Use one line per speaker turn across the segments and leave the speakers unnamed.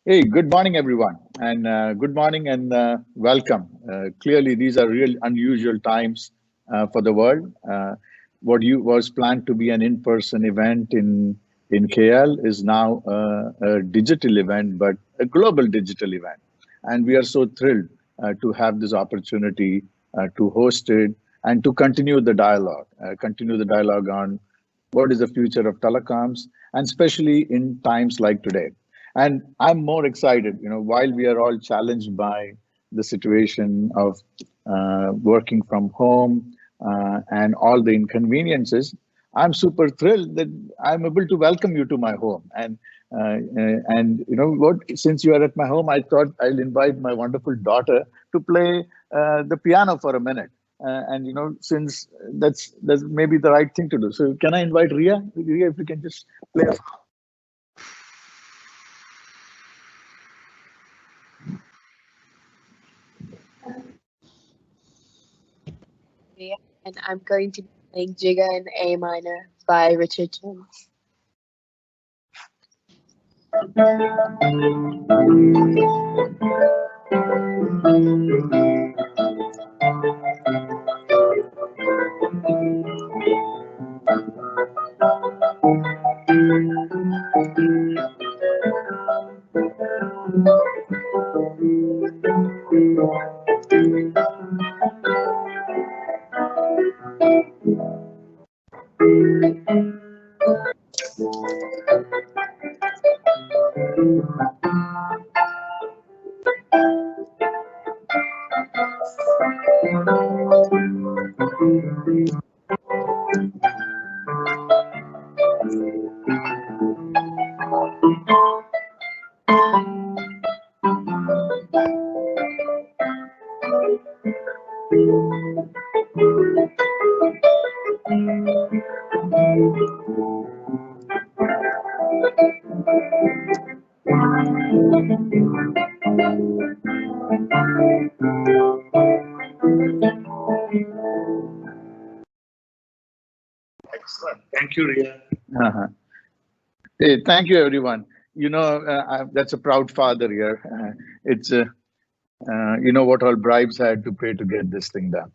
Hey, good morning, everyone, and good morning and welcome. Clearly, these are real unusual times for the world. What you was planned to be an in-person event in KL is now a digital event, but a global digital event, and we are so thrilled to have this opportunity to host it and to continue the dialogue on what is the future of telecoms, and especially in times like today. And I'm more excited, while we are all challenged by the situation of working from home and all the inconveniences. I'm super thrilled that I'm able to welcome you to my home. And you know what? Since you are at my home, I thought I'll invite my wonderful daughter to play the piano for a minute. And since that's maybe the right thing to do. So can I invite Ria? Ria, if you can just play a.
And I'm going to be playing Jigga in A minor by Richard Jones.
Excellent. Thank you, Ria. Uh-huh. Hey, thank you, everyone. That's a proud father here. It's what all bribes I had to pay to get this thing done.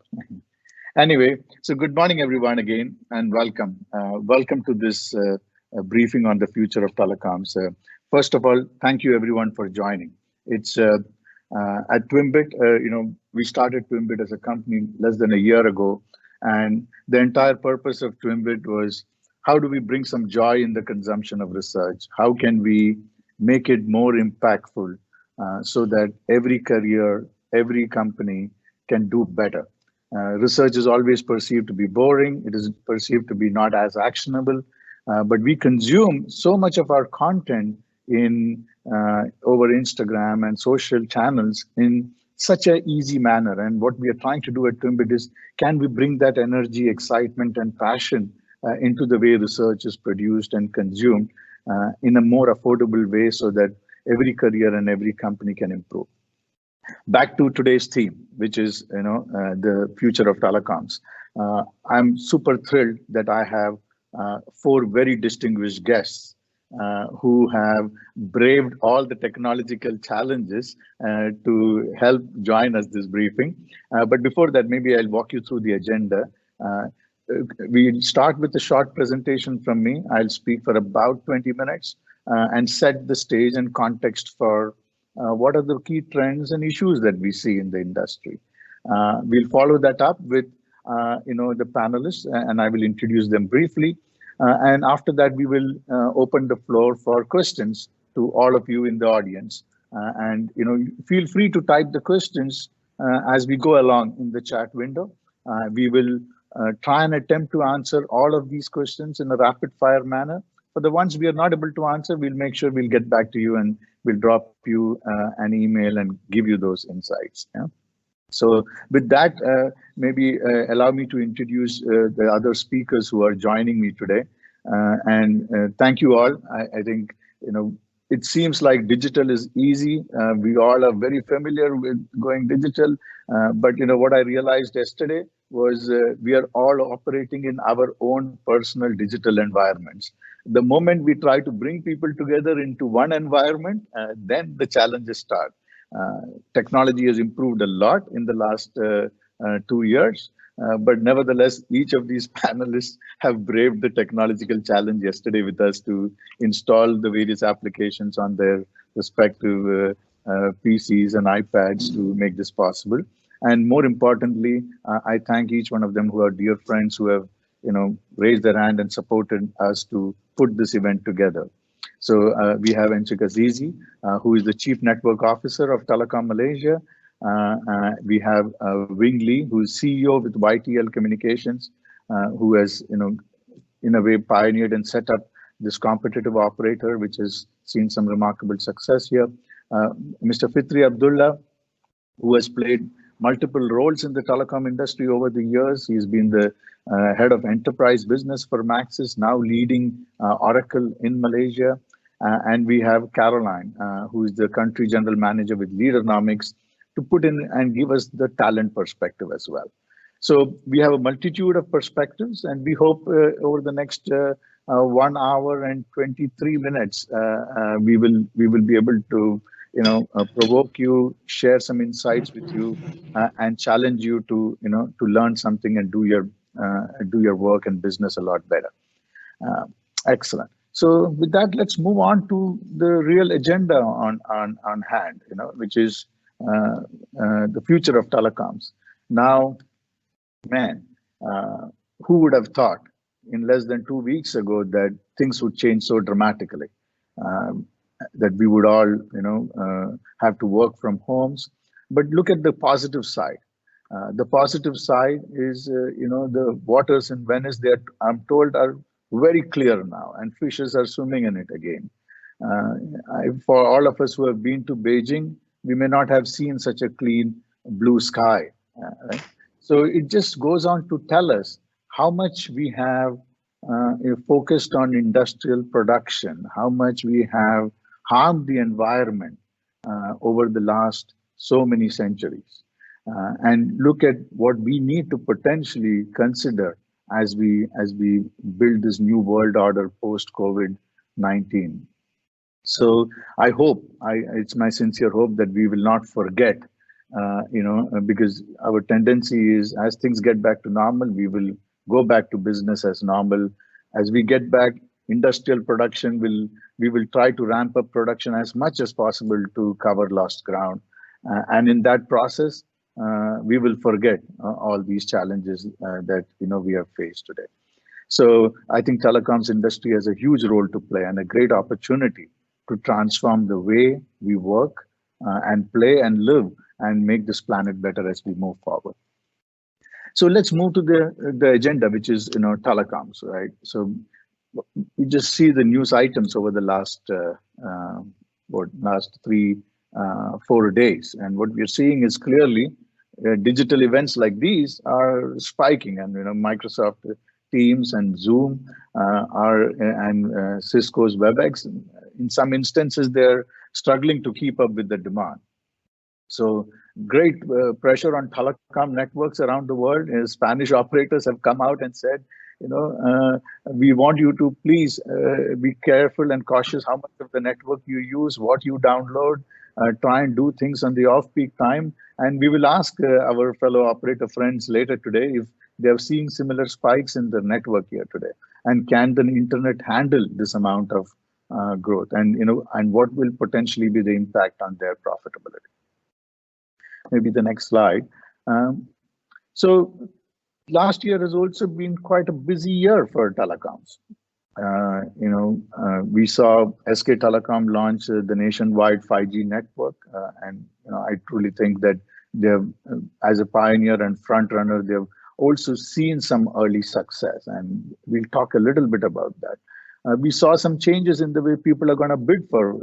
Anyway, so good morning, everyone, again, and welcome. Welcome to this briefing on the future of telecoms. First of all, thank you, everyone, for joining. It's at Twimbit. We started Twimbit as a company less than a year ago, and the entire purpose of Twimbit was how do we bring some joy in the consumption of research? How can we make it more impactful so that every career, every company can do better? Research is always perceived to be boring. It is perceived to be not as actionable. But we consume so much of our content in over Instagram and social channels in such a easy manner. And what we are trying to do at Twimbit is, can we bring that energy, excitement, and passion into the way research is produced and consumed in a more affordable way so that every career and every company can improve. Back to today's theme, which is the future of telecoms. I'm super thrilled that I have four very distinguished guests who have braved all the technological challenges to help join us this briefing. But before that, maybe I'll walk you through the agenda. We start with a short presentation from me. I'll speak for about 20 minutes and set the stage and context for what are the key trends and issues that we see in the industry. We'll follow that up with the panelists, and I will introduce them briefly. And after that, we will open the floor for questions to all of you in the audience. And feel free to type the questions as we go along in the chat window. We will try and attempt to answer all of these questions in a rapid fire manner. For the ones we are not able to answer, we'll make sure we'll get back to you and we'll drop you an email and give you those insights. Yeah? So with that, maybe allow me to introduce the other speakers who are joining me today. And thank you all. I think, it seems like digital is easy. We all are very familiar with going digital. But what I realized yesterday was we are all operating in our own personal digital environments. The moment we try to bring people together into one environment, then the challenges start. Technology has improved a lot in the last 2 years, but nevertheless, each of these panelists have braved the technological challenge yesterday with us to install the various applications on their respective PCs and iPads to make this possible. And more importantly, I thank each one of them who are dear friends who have, raised their hand and supported us to put this event together. So we have Enchika Zizi, who is the Chief Network Officer of Telecom Malaysia. We have Wing Lee, who is CEO with YTL Communications, who has, in a way pioneered and set up this competitive operator, which has seen some remarkable success here. Mr. Fitri Abdullah, who has played multiple roles in the telecom industry over the years. He's been the head of enterprise business for Maxis, now leading Oracle in Malaysia. And we have Caroline, who is the country general manager with Leadernomics, to put in and give us the talent perspective as well. So we have a multitude of perspectives, and we hope over the next 1 hour and 23 minutes, we will be able to provoke you, share some insights with you, and challenge you to learn something and do your work and business a lot better. Excellent. So with that, let's move on to the real agenda on hand, which is the future of telecoms. Now, man, who would have thought in less than 2 weeks ago that things would change so dramatically? That we would all, have to work from homes. But look at the positive side. The positive side is, the waters in Venice, I'm told, are very clear now, and fishes are swimming in it again. For all of us who have been to Beijing, we may not have seen such a clean blue sky. Right? So it just goes on to tell us how much we have focused on industrial production, how much we have harmed the environment over the last so many centuries, and look at what we need to potentially consider as we build this new world order post COVID-19. So I hope, it's my sincere hope that we will not forget, because our tendency is, as things get back to normal, we will go back to business as normal. As we get back, industrial production we will try to ramp up production as much as possible to cover lost ground. And in that process, we will forget all these challenges that we have faced today. So I think telecoms industry has a huge role to play and a great opportunity to transform the way we work and play and live and make this planet better as we move forward. So let's move to the agenda, which is telecoms, right? So we just see the news items over the last 3-4 days, and what we're seeing is clearly digital events like these are spiking, and Microsoft Teams and Zoom and Cisco's WebEx. In some instances, they're struggling to keep up with the demand. So great pressure on telecom networks around the world. Spanish operators have come out and said, we want you to please be careful and cautious how much of the network you use, what you download, try and do things on the off-peak time. And we will ask our fellow operator friends later today if they are seeing similar spikes in the network here today. And can the internet handle this amount of growth? And, and what will potentially be the impact on their profitability? Maybe the next slide. So last year has also been quite a busy year for telecoms. We saw SK Telecom launch the nationwide 5G network, and I truly think that they've, as a pioneer and front runner, they've also seen some early success, and we'll talk a little bit about that. We saw some changes in the way people are going to bid for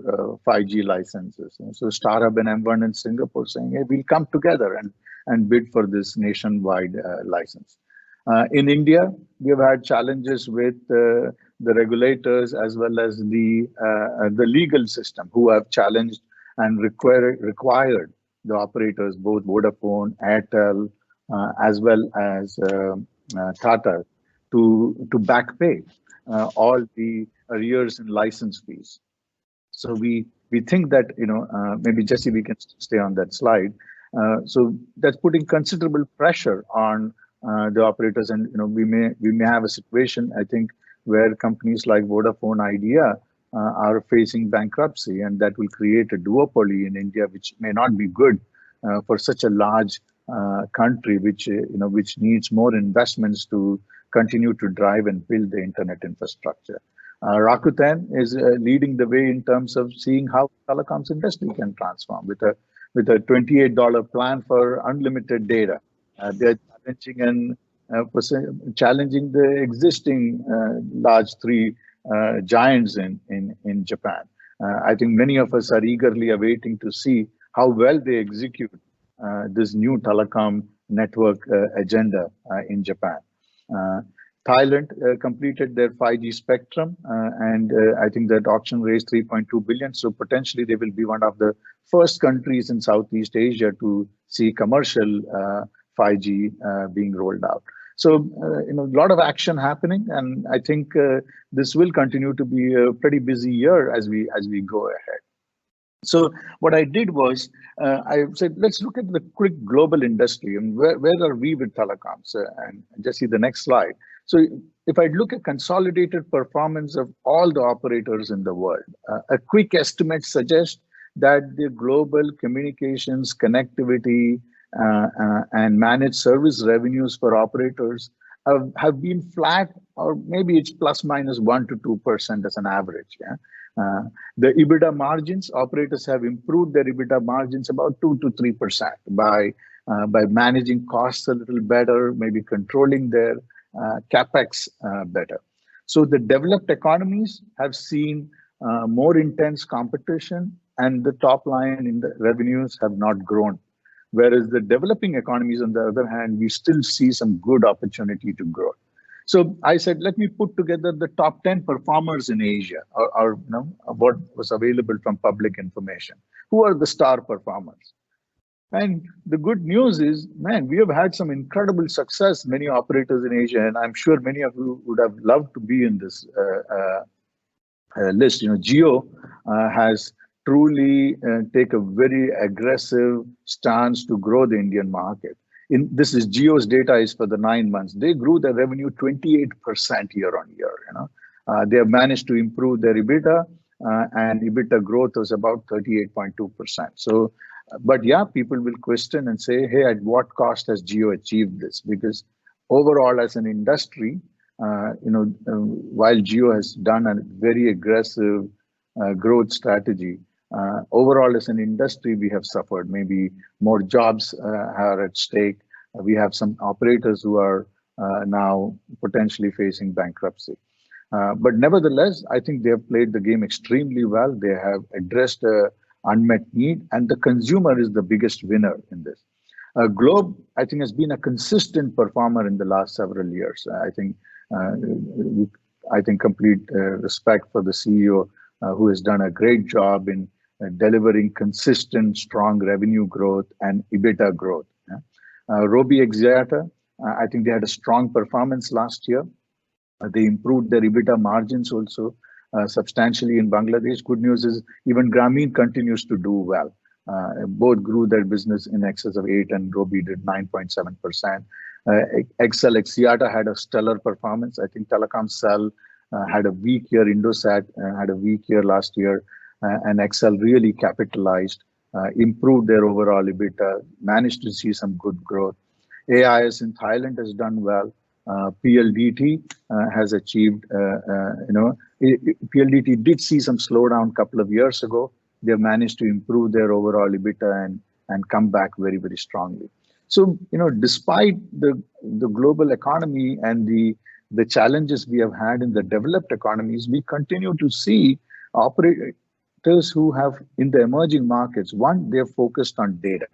5G licenses. And so StarHub and M1 in Singapore saying, hey, we'll come together and bid for this nationwide license. In India, we have had challenges with the regulators as well as the legal system, who have challenged and required the operators, both Vodafone, Airtel, as well as Tata to back pay all the arrears and license fees. So we think that maybe Jesse, we can stay on that slide. So that's putting considerable pressure on the operators, and we may have a situation, I think, where companies like Vodafone Idea are facing bankruptcy, and that will create a duopoly in India, which may not be good for such a large country, which needs more investments to continue to drive and build the internet infrastructure. Rakuten is leading the way in terms of seeing how telecoms industry can transform with a $28 plan for unlimited data. They're challenging the existing large three giants in Japan. I think many of us are eagerly awaiting to see how well they execute this new telecom network agenda in Japan. Thailand completed their 5G spectrum, and I think that auction raised 3.2 billion. So potentially they will be one of the first countries in Southeast Asia to see commercial 5G being rolled out. So a lot of action happening, and I think this will continue to be a pretty busy year as we go ahead. So what I did was I said, let's look at the quick global industry and where are we with telecoms? And just see the next slide. So if I look at consolidated performance of all the operators in the world, a quick estimate suggests that the global communications, connectivity, and managed service revenues for operators have been flat, or maybe it's plus minus 1 to 2% as an average. Yeah? The EBITDA margins, operators have improved their EBITDA margins about 2 to 3% by managing costs a little better, maybe controlling their capex better. So the developed economies have seen more intense competition, and the top line in the revenues have not grown. Whereas the developing economies, on the other hand, we still see some good opportunity to grow. So I said, let me put together the top 10 performers in Asia, or what was available from public information. Who are the star performers? And the good news is, man, we have had some incredible success, many operators in Asia, and I'm sure many of you would have loved to be in this list. Jio has truly take a very aggressive stance to grow the Indian market. This is Jio's data is for the 9 months. They grew their revenue 28% year on year. They have managed to improve their EBITDA, and EBITDA growth was about 38.2%. So, but yeah, people will question and say, hey, at what cost has Jio achieved this? Because overall, as an industry, while Jio has done a very aggressive growth strategy, overall as an industry, we have suffered. Maybe more jobs are at stake. We have some operators who are now potentially facing bankruptcy. But nevertheless, I think they have played the game extremely well. They have addressed unmet need, and the consumer is the biggest winner in this. Globe, I think, has been a consistent performer in the last several years. I think complete respect for the CEO who has done a great job in delivering consistent, strong revenue growth and EBITDA growth. Robi Axiata, I think they had a strong performance last year. They improved their EBITDA margins also substantially in Bangladesh. Good news is even Grameen continues to do well. Both grew their business in excess of 8%, and Robi did 9.7%. XL Axiata had a stellar performance. I think Telecoms had a weak year. Indosat had a weak year last year, and XL really capitalized, improved their overall EBITDA, managed to see some good growth. AIS in Thailand has done well. PLDT has achieved, PLDT did see some slowdown a couple of years ago. They managed to improve their overall EBITDA and come back very, very strongly. So, despite the global economy and the challenges we have had in the developed economies, we continue to see operators who have, in the emerging markets, one, they're focused on data,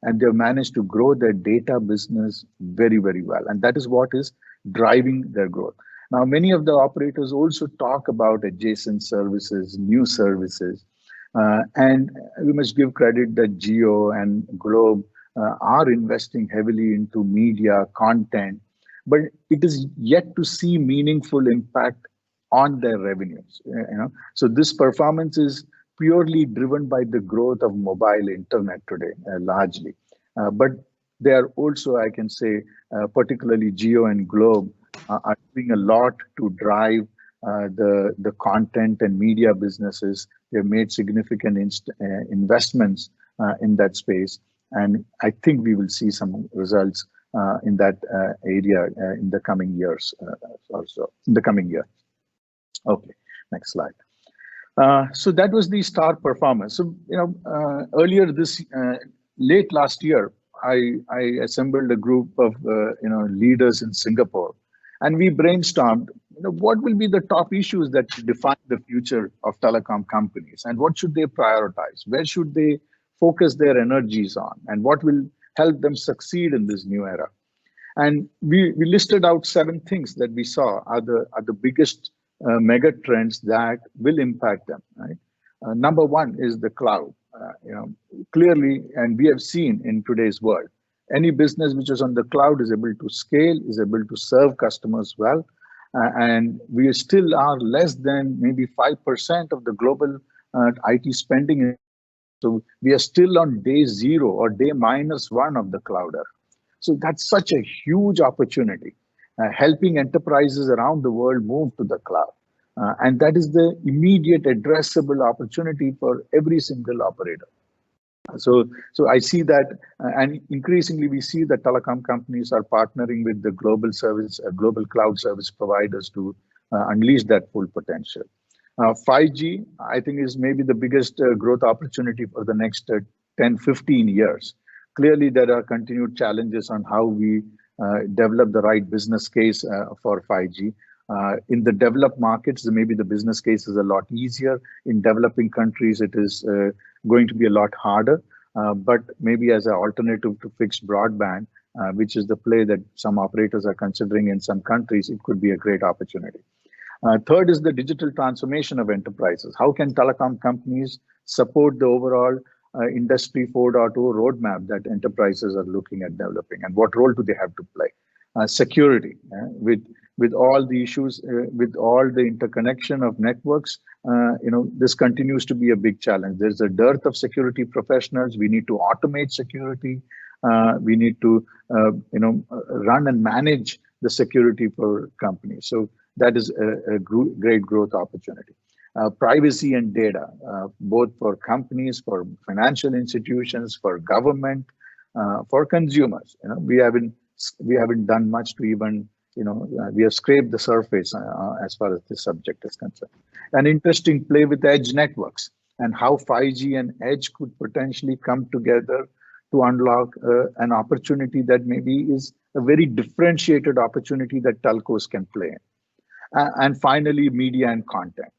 and they've managed to grow their data business very, very well. And that is what is driving their growth. Now, many of the operators also talk about adjacent services, new services, and we must give credit that Jio and Globe are investing heavily into media content, but it is yet to see meaningful impact on their revenues. So this performance is purely driven by the growth of mobile internet today, largely. But they are also, I can say, particularly Geo and Globe, are doing a lot to drive the content and media businesses. They've made significant investments in that space, and I think we will see some results in that area in the coming years or so. In the coming year. Okay, next slide. So that was the star performance. So earlier this late last year, I assembled a group of leaders in Singapore, and we brainstormed what will be the top issues that define the future of telecom companies, and what should they prioritize, where should they focus their energies on, and what will help them succeed in this new era. And we listed out 7 things that we saw are the biggest mega trends that will impact them. Right? Number 1 is the cloud. Clearly, and we have seen in today's world, any business which is on the cloud is able to scale, is able to serve customers well, and we still are less than maybe 5% of the global IT spending. So we are still on day 0 or day -1 of the cloud era. So that's such a huge opportunity, helping enterprises around the world move to the cloud. And that is the immediate addressable opportunity for every single operator. So I see that, and increasingly we see that telecom companies are partnering with the global cloud service providers to unleash that full potential. 5G, I think, is maybe the biggest growth opportunity for the next 10, 15 years. Clearly, there are continued challenges on how we develop the right business case for 5G. In the developed markets, maybe the business case is a lot easier. In developing countries, it is going to be a lot harder. But maybe as an alternative to fixed broadband, which is the play that some operators are considering in some countries, it could be a great opportunity. Third is the digital transformation of enterprises. How can telecom companies support the overall Industry 4.0 roadmap that enterprises are looking at developing, and what role do they have to play? Security, with all the issues, with all the interconnection of networks, this continues to be a big challenge. There's a dearth of security professionals. We need to automate security. We need to, run and manage the security for companies. So that is a great growth opportunity. Privacy and data, both for companies, for financial institutions, for government, for consumers. We haven't done much to even, we have scraped the surface as far as this subject is concerned. An interesting play with edge networks and how 5G and edge could potentially come together to unlock an opportunity that maybe is a very differentiated opportunity that telcos can play in. And finally, media and content.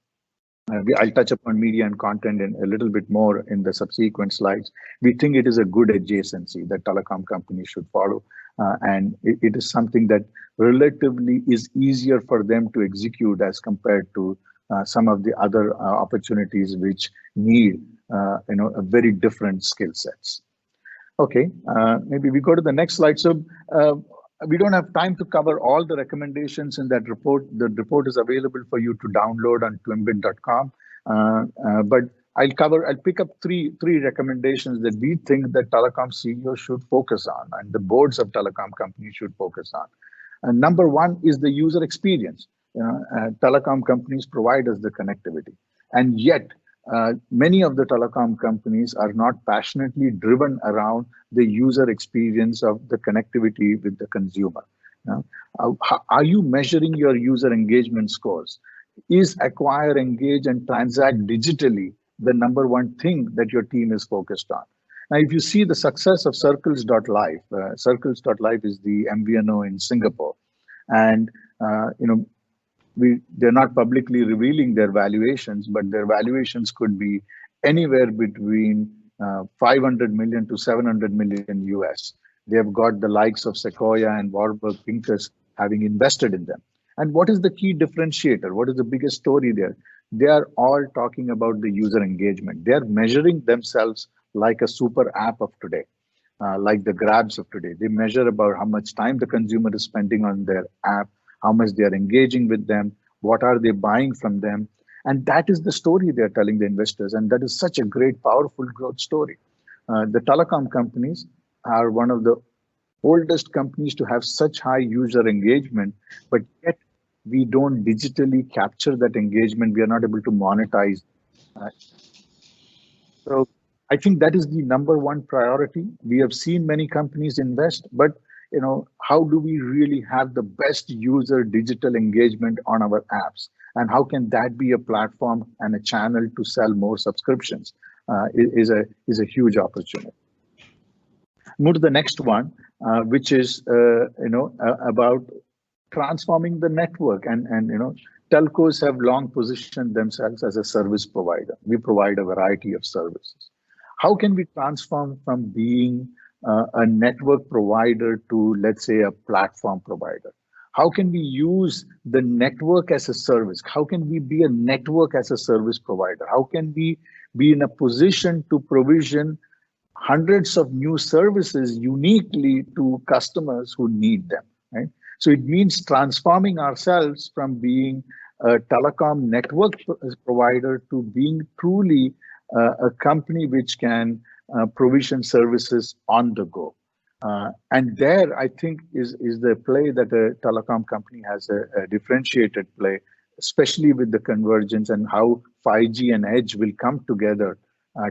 I'll touch upon media and content in a little bit more in the subsequent slides. We think it is a good adjacency that telecom companies should follow. And it is something that relatively is easier for them to execute as compared to some of the other opportunities which need a very different skill sets. Okay, maybe we go to the next slide. So we don't have time to cover all the recommendations in that report. The report is available for you to download on twimbit.com. But I'll pick up three recommendations that we think that telecom CEOs should focus on and the boards of telecom companies should focus on. And number 1 is the user experience. Telecom companies provide us the connectivity, and yet many of the telecom companies are not passionately driven around the user experience of the connectivity with the consumer. Are you measuring your user engagement scores? Is acquire, engage, and transact digitally the number 1 thing that your team is focused on? Now, if you see the success of Circles.life, Circles.life is the MVNO in Singapore, and they're not publicly revealing their valuations, but their valuations could be anywhere between 500 million to 700 million US. They have got the likes of Sequoia and Warburg Pincus having invested in them. And what is the key differentiator? What is the biggest story there? They are all talking about the user engagement. They are measuring themselves like a super app of today. like the Grabs of today. They measure about how much time the consumer is spending on their app, how much they are engaging with them, what are they buying from them. And that is the story they're telling the investors. And that is such a great, powerful growth story. The telecom companies are one of the oldest companies to have such high user engagement, but yet we don't digitally capture that engagement. We are not able to monetize. Uh, so I think that is the number one priority. We have seen many companies invest, but how do we really have the best user digital engagement on our apps? And how can that be a platform and a channel to sell more subscriptions? Is a huge opportunity. Move to the next one, which is about transforming the network, and telcos have long positioned themselves as a service provider. We provide a variety of services. How can we transform from being a network provider to, let's say, a platform provider? How can we use the network as a service? How can we be a network as a service provider? How can we be in a position to provision hundreds of new services uniquely to customers who need them, right? So it means transforming ourselves from being a telecom network provider to being truly a company which can provision services on the go. And there, I think, is the play that a telecom company has a differentiated play, especially with the convergence and how 5G and edge will come together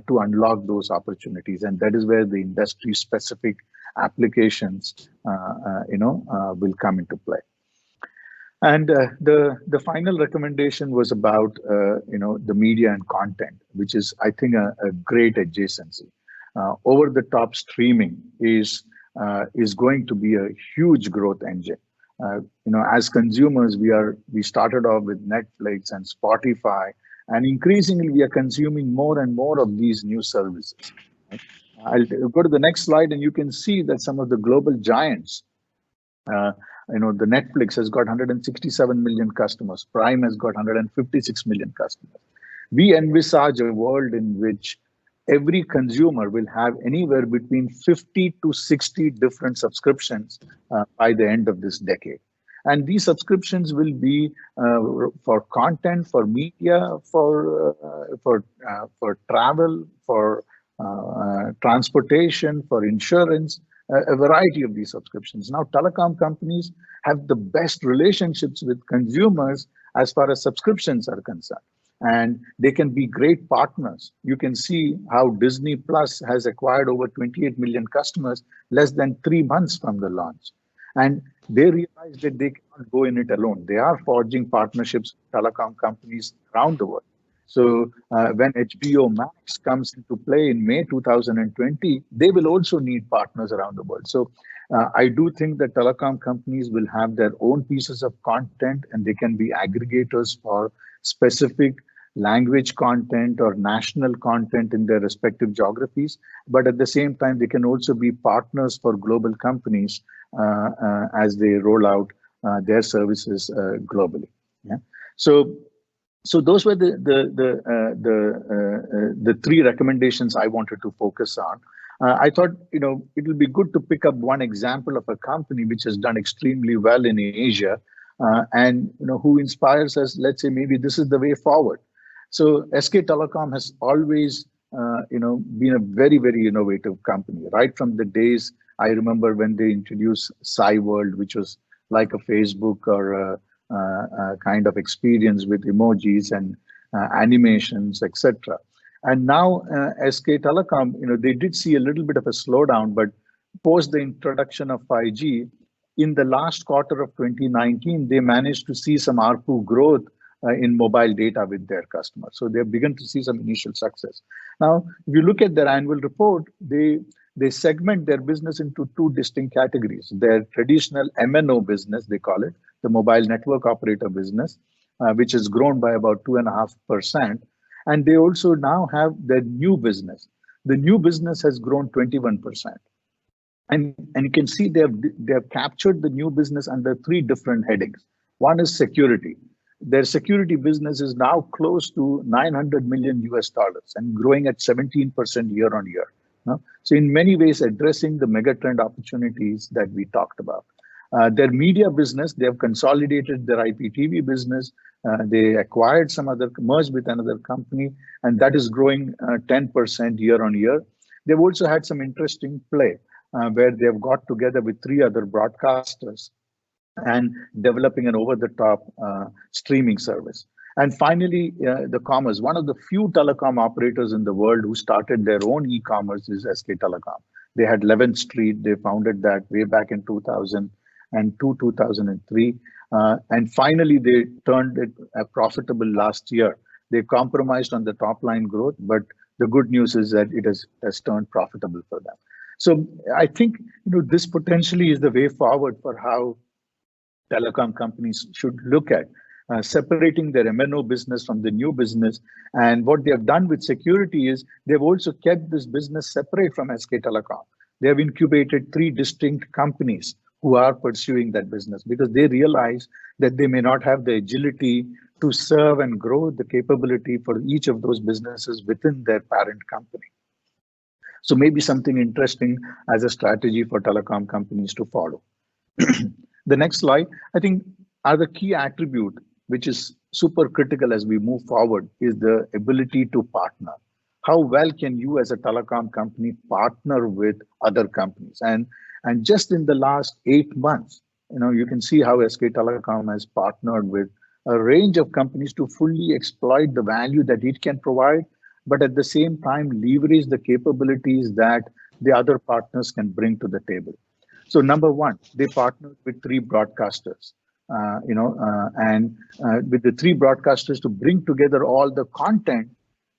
to unlock those opportunities. And that is where the industry-specific applications, will come into play. And the final recommendation was about the media and content, which is, I think, a great adjacency. Over-the-top streaming is going to be a huge growth engine. As consumers, we started off with Netflix and Spotify, and increasingly we are consuming more and more of these new services. Right? I'll go to the next slide, and you can see that some of the global giants. The Netflix has got 167 million customers. Prime has got 156 million customers. We envisage a world in which every consumer will have anywhere between 50 to 60 different subscriptions by the end of this decade. And these subscriptions will be for content, for media, for travel, for transportation, for insurance, a variety of these subscriptions. Now, telecom companies have the best relationships with consumers as far as subscriptions are concerned. And they can be great partners. You can see how Disney Plus has acquired over 28 million customers less than 3 months from the launch. And they realize that they cannot go in it alone. They are forging partnerships with telecom companies around the world. So when HBO Max comes into play in May 2020, they will also need partners around the world. So I do think that telecom companies will have their own pieces of content, and they can be aggregators for specific language content or national content in their respective geographies. But at the same time, they can also be partners for global companies as they roll out their services globally. Yeah. So those were the three recommendations I wanted to focus on. I thought it will be good to pick up one example of a company which has done extremely well in Asia, and who inspires us. Let's say maybe this is the way forward. So SK Telecom has always been a very, very innovative company. Right from the days I remember when they introduced Cyworld, which was like a Facebook or a kind of experience with emojis and animations, etc. And now SK Telecom, they did see a little bit of a slowdown, but post the introduction of 5G, in the last quarter of 2019, they managed to see some ARPU growth in mobile data with their customers. So they've begun to see some initial success. Now, if you look at their annual report, they segment their business into two distinct categories. Their traditional MNO business, they call it, the mobile network operator business, which has grown by about 2.5%. And they also now have their new business. The new business has grown 21%. And you can see they have captured the new business under three different headings. One is security. Their security business is now close to $900 million and growing at 17% year on year. So in many ways, addressing the megatrend opportunities that we talked about. Their media business, they have consolidated their IPTV business. They acquired merged with another company, and that is growing 10% year on year. They've also had some interesting play where they've got together with 3 other broadcasters and developing an over-the-top streaming service. And finally, the commerce. One of the few telecom operators in the world who started their own e-commerce is SK Telecom. They had 11th Street. They founded that way back in 2002, 2003. And finally, they turned it profitable last year. They compromised on the top line growth, but the good news is that it has turned profitable for them. So I think this potentially is the way forward for how telecom companies should look at separating their MNO business from the new business. And what they have done with security is they've also kept this business separate from SK Telecom. They have incubated 3 distinct companies who are pursuing that business because they realize that they may not have the agility to serve and grow the capability for each of those businesses within their parent company. So maybe something interesting as a strategy for telecom companies to follow. The next slide, I think, are the key attribute, which is super critical as we move forward, is the ability to partner. How well can you as a telecom company partner with other companies? And just in the last 8 months, you can see how SK Telecom has partnered with a range of companies to fully exploit the value that it can provide, but at the same time leverage the capabilities that the other partners can bring to the table. So number one, they partnered with 3 broadcasters, and with the 3 broadcasters to bring together all the content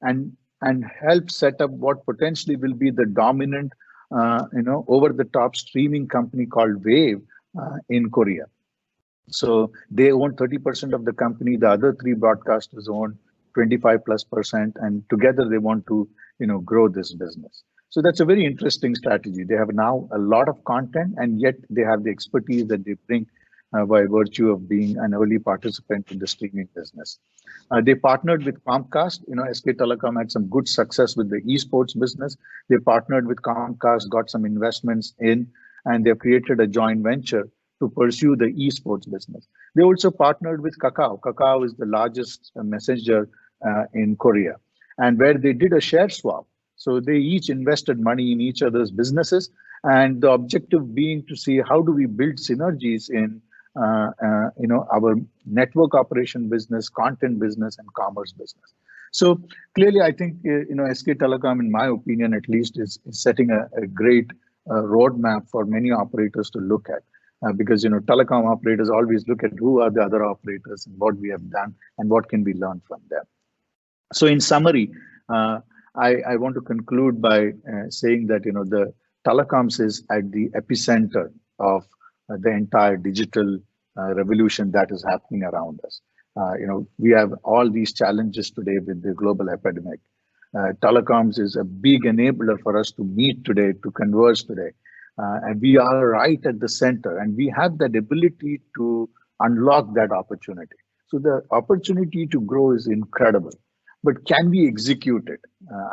and help set up what potentially will be the dominant, over-the-top streaming company called Wave in Korea. So they own 30% of the company. The other 3 broadcasters own 25+%, and together they want to, grow this business. So that's a very interesting strategy. They have now a lot of content, and yet they have the expertise that they bring by virtue of being an early participant in the streaming business. They partnered with Comcast. SK Telecom had some good success with the esports business. They partnered with Comcast, got some investments in, and they've created a joint venture to pursue the esports business. They also partnered with Kakao. Kakao is the largest messenger in Korea, and where they did a share swap. So they each invested money in each other's businesses, and the objective being to see how do we build synergies in our network operation business, content business, and commerce business. So clearly, I think SK Telecom, in my opinion, at least, is setting a great roadmap for many operators to look at. Because telecom operators always look at who are the other operators and what we have done and what can we learn from them. So in summary, I want to conclude by saying that the telecoms is at the epicenter of the entire digital revolution that is happening around us. We have all these challenges today with the global epidemic. Telecoms is a big enabler for us to meet today, to converse today. And we are right at the center, and we have that ability to unlock that opportunity. So the opportunity to grow is incredible, but can we execute it?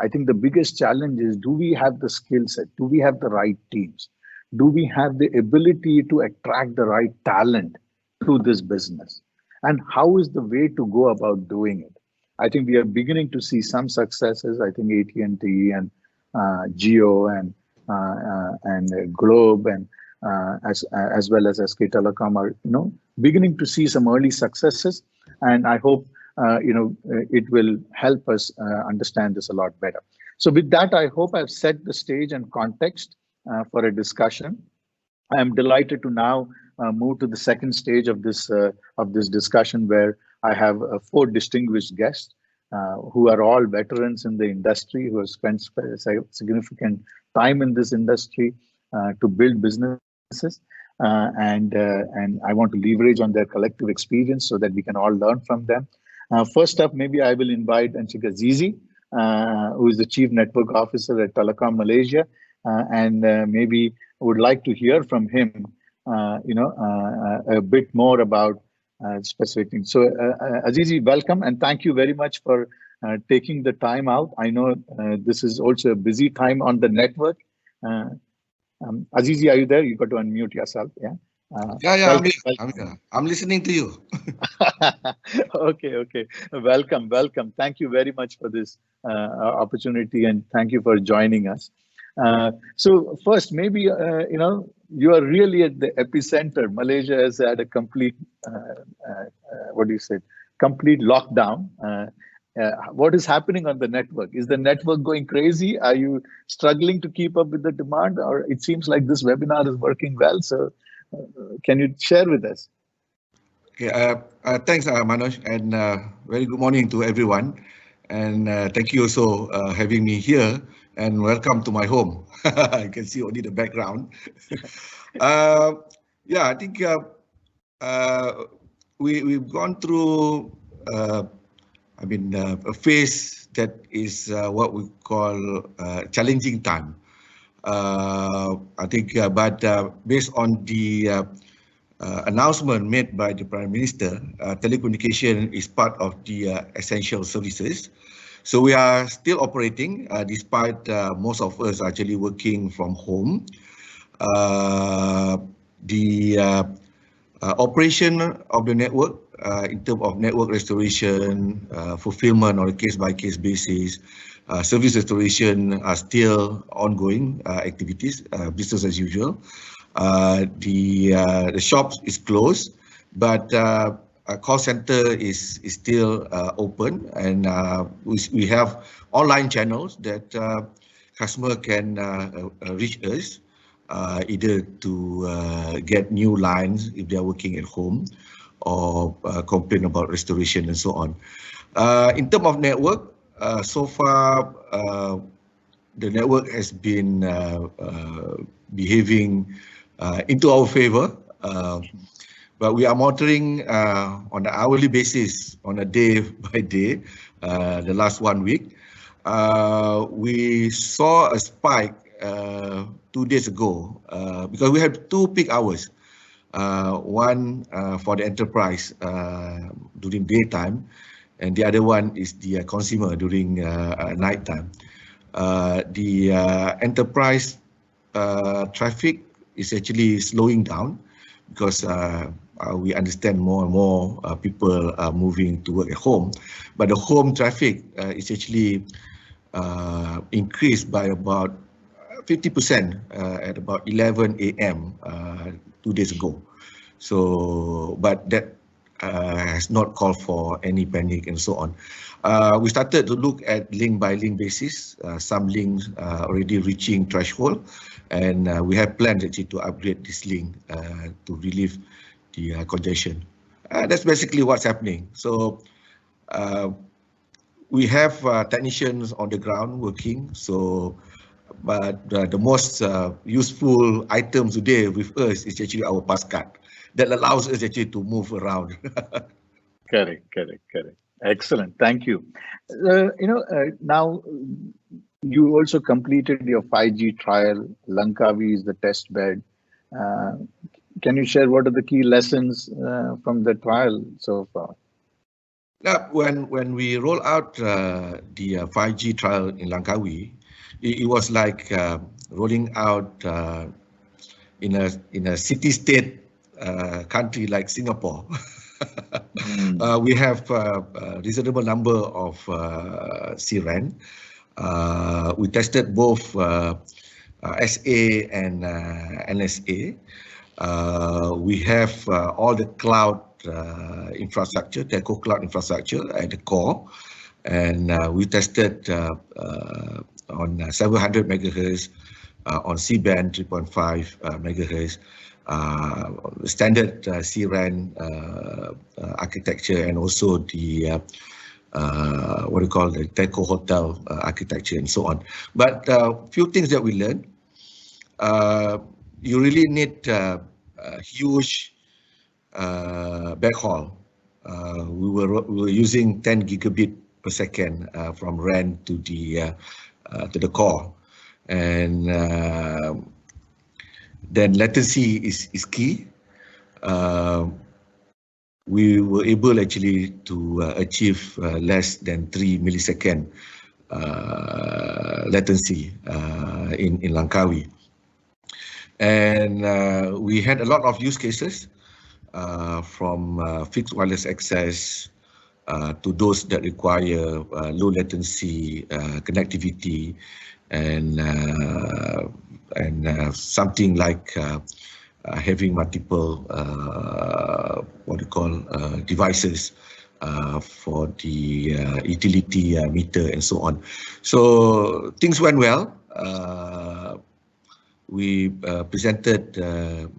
I think the biggest challenge is, do we have the skill set? Do we have the right teams? Do we have the ability to attract the right talent to this business? And how is the way to go about doing it? I think we are beginning to see some successes. I think AT&T and Geo and Globe and as well as SK Telecom are beginning to see some early successes, and I hope it will help us understand this a lot better. So with that, I hope I've set the stage and context for a discussion. I am delighted to now move to the second stage of this discussion, where I have 4 distinguished guests who are all veterans in the industry, who have spent significant time in this industry to build businesses, and I want to leverage on their collective experience so that we can all learn from them. First up, maybe I will invite Anshika Zizi, who is the Chief Network Officer at Telecom Malaysia, and maybe would like to hear from him, a bit more about specific things. So Azizi, welcome, and thank you very much for taking the time out. I know this is also a busy time on the network. Azizi, are you there? You got to unmute yourself. Yeah.
Yeah,
Welcome.
I'm here. I'm listening to you.
Okay. Welcome. Thank you very much for this opportunity, and thank you for joining us. So first, maybe you are really at the epicenter. Malaysia has had a complete what do you say? Complete lockdown. What is happening on the network? Is the network going crazy? Are you struggling to keep up with the demand, or it seems like this webinar is working well? So, can you share with us?
Okay, thanks, Manoj, and very good morning to everyone. And thank you also having me here, and welcome to my home. You can see only the background. Yeah, I think we've gone through, a phase that is what we call challenging time. I think, but based on the announcement made by the Prime Minister, telecommunication is part of the essential services. So we are still operating despite most of us actually working from home. The operation of the network in terms of network restoration, fulfillment on a case-by-case basis, service restoration are still ongoing activities, business as usual. The shops is closed, but a call center is still open, and we have online channels that customer can reach us, either to get new lines if they are working at home, or complain about restoration and so on. In terms of network, so far the network has been behaving into our favor, but we are monitoring on an hourly basis, on a day by day, the last 1 week. We saw a spike 2 days ago because we had 2 peak hours. One for the enterprise during daytime, and the other one is the consumer during nighttime. The enterprise traffic is actually slowing down because we understand more and more people are moving to work at home, but the home traffic is actually increased by about 50% at about 11 a.m. 2 days ago. So, but that has not called for any panic and so on. We started to look at link by link basis. Some links already reaching threshold, and we have plans actually to upgrade this link to relieve the congestion. That's basically what's happening. So we have technicians on the ground working. So, but the most useful items today with us is actually our pass card that allows us actually to move around.
Correct. Excellent. Thank you. Now you also completed your 5G trial. Langkawi is the test bed. Can you share what are the key lessons from the trial so far?
Yeah, when we roll out the 5G trial in Langkawi, it was like rolling out in a city-state country like Singapore. We have a reasonable number of CRAN. We tested both SA and NSA. We have all the cloud infrastructure, telco cloud infrastructure at the core, and we tested on 700 megahertz, on C-band 3.5 megahertz, standard CRAN architecture, and also the what we call the telco hotel architecture and so on. But few things that we learned. You really need a huge backhaul. We were using 10 gigabit per second from RAN to the core, and then latency is key. we were able actually to achieve less than 3 millisecond latency in Langkawi. And we had a lot of use cases from fixed wireless access to those that require low latency connectivity, and something like having multiple devices for the utility meter and so on. So things went well. We presented the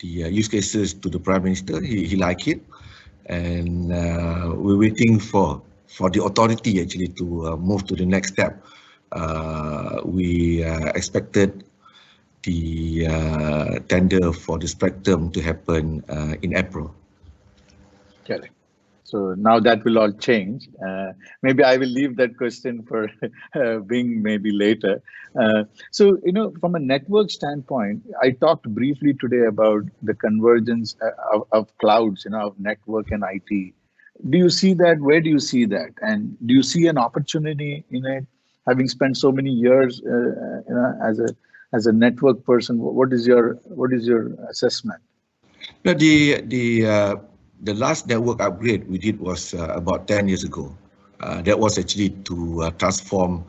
use cases to the Prime Minister. He liked it, and we're waiting for the authority actually to move to the next step. We expected the tender for the spectrum to happen in April.
Correct. So now that will all change. Maybe I will leave that question for being maybe later. So, from a network standpoint, I talked briefly today about the convergence of clouds, of network and IT. Do you see that? Where do you see that? And do you see an opportunity in it? Having spent so many years, as a network person, what is your assessment?
No, the last network upgrade we did was about 10 years ago. That was actually to transform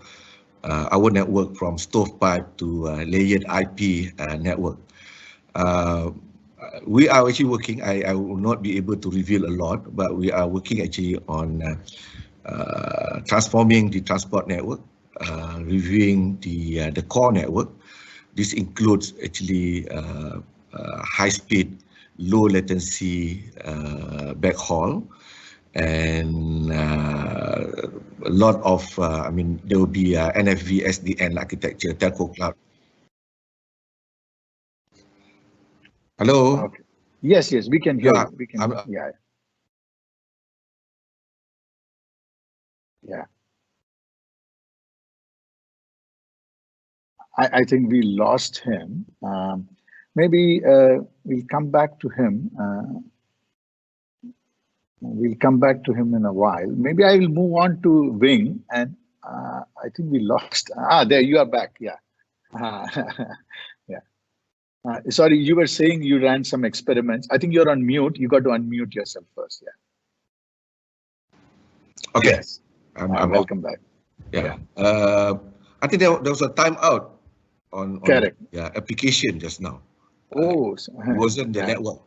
our network from stovepipe to layered IP network. We are actually working, I will not be able to reveal a lot, but we are working actually on transforming the transport network, reviewing the core network. This includes actually high-speed, low latency backhaul, and a lot of, there will be NFV SDN architecture, telco cloud. Hello?
Okay. Yes, we can hear you. We can, yeah. I think we lost him. Maybe we'll come back to him. We'll come back to him in a while. Maybe I will move on to Wing, and I think we lost. There you are back. Yeah. Yeah. Sorry, you were saying you ran some experiments. I think you're on mute. You got to unmute yourself first. Yeah.
Okay.
Yes. I'm welcome back.
Yeah. I think there was a timeout on
Correct.
the application just now.
Oh,
it wasn't the network.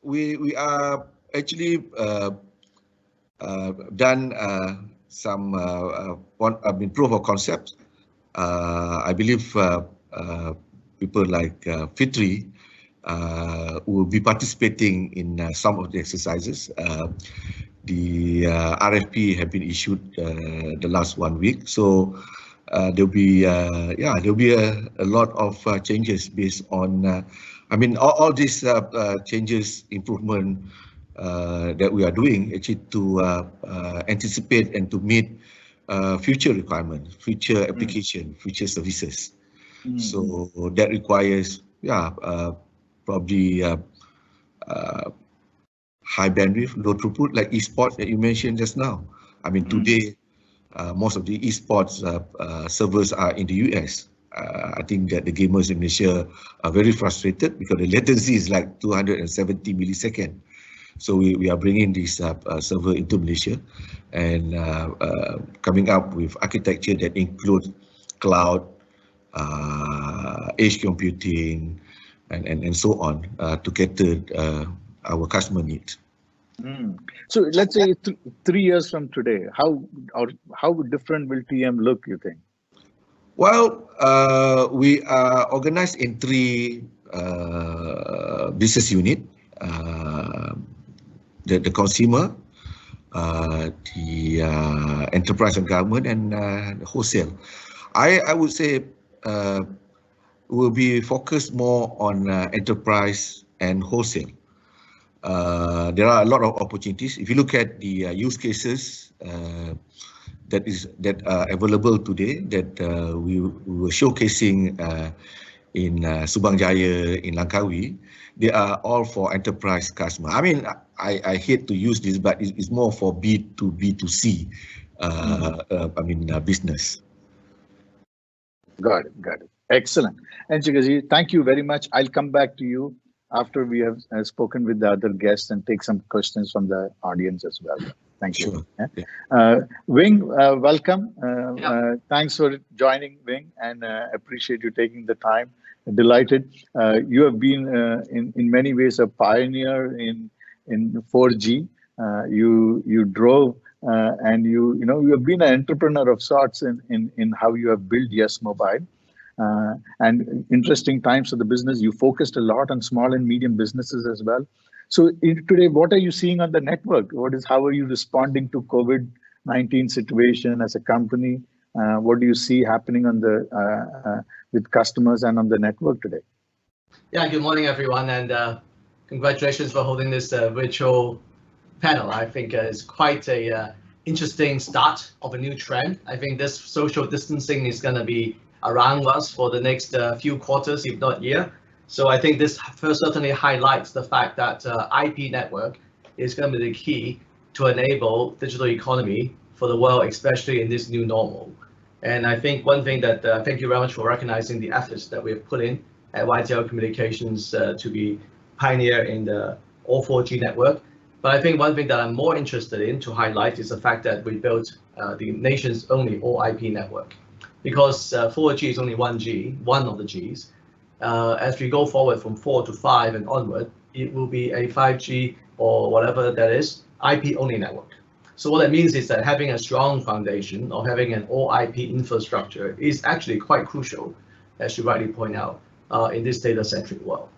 We are actually done some proof of concept. I believe people like Fitri will be participating in some of the exercises. The RFP have been issued the last 1 week, so there'll be a lot of changes based on all these changes, improvement that we are doing actually to anticipate and to meet future requirements, future application, future services. So that requires probably high bandwidth, low throughput, like esports that you mentioned just now. Today, most of the esports servers are in the US. I think that the gamers in Malaysia are very frustrated because the latency is like 270 milliseconds. So we are bringing this server into Malaysia and coming up with architecture that includes cloud, edge computing, and so on to cater our customer needs.
So let's say 3 years from today, how different will TM look, you think?
Well, we are organized in 3 business units: the consumer, the enterprise and government, and the wholesale. I would say we'll be focused more on enterprise and wholesale. There are a lot of opportunities. If you look at the use cases that are available today that we were showcasing in Subang Jaya, in Langkawi, they are all for enterprise customer. I mean, I hate to use this, but it's more for B2B2C. Business.
Got it. Excellent. And Jigaji, thank you very much. I'll come back to you after we have spoken with the other guests and take some questions from the audience as well. Thank you.
Sure. Yeah.
Wing, welcome. Thanks for joining, Wing, and appreciate you taking the time. Delighted. You have been in many ways a pioneer in 4G. You drove and you have been an entrepreneur of sorts in how you have built Yes Mobile. And interesting times for the business. You focused a lot on small and medium businesses as well. So today, what are you seeing on the network? How are you responding to COVID-19 situation as a company? What do you see happening on the with customers and on the network today?
Yeah, good morning, everyone, and congratulations for holding this virtual panel. I think it's quite a interesting start of a new trend. I think this social distancing is going to be around us for the next few quarters, if not year. So I think this certainly highlights the fact that IP network is going to be the key to enable digital economy for the world, especially in this new normal. And I think one thing that, thank you very much for recognizing the efforts that we have put in at YTL Communications to be pioneer in the all 4G network. But I think one thing that I'm more interested in to highlight is the fact that we built the nation's only all IP network. Because 4G is only 1G, one of the Gs. As we go forward from 4 to 5 and onward, it will be a 5G or whatever that is, IP only network. So what that means is that having a strong foundation or having an all IP infrastructure is actually quite crucial, as you rightly point out, in this data-centric world.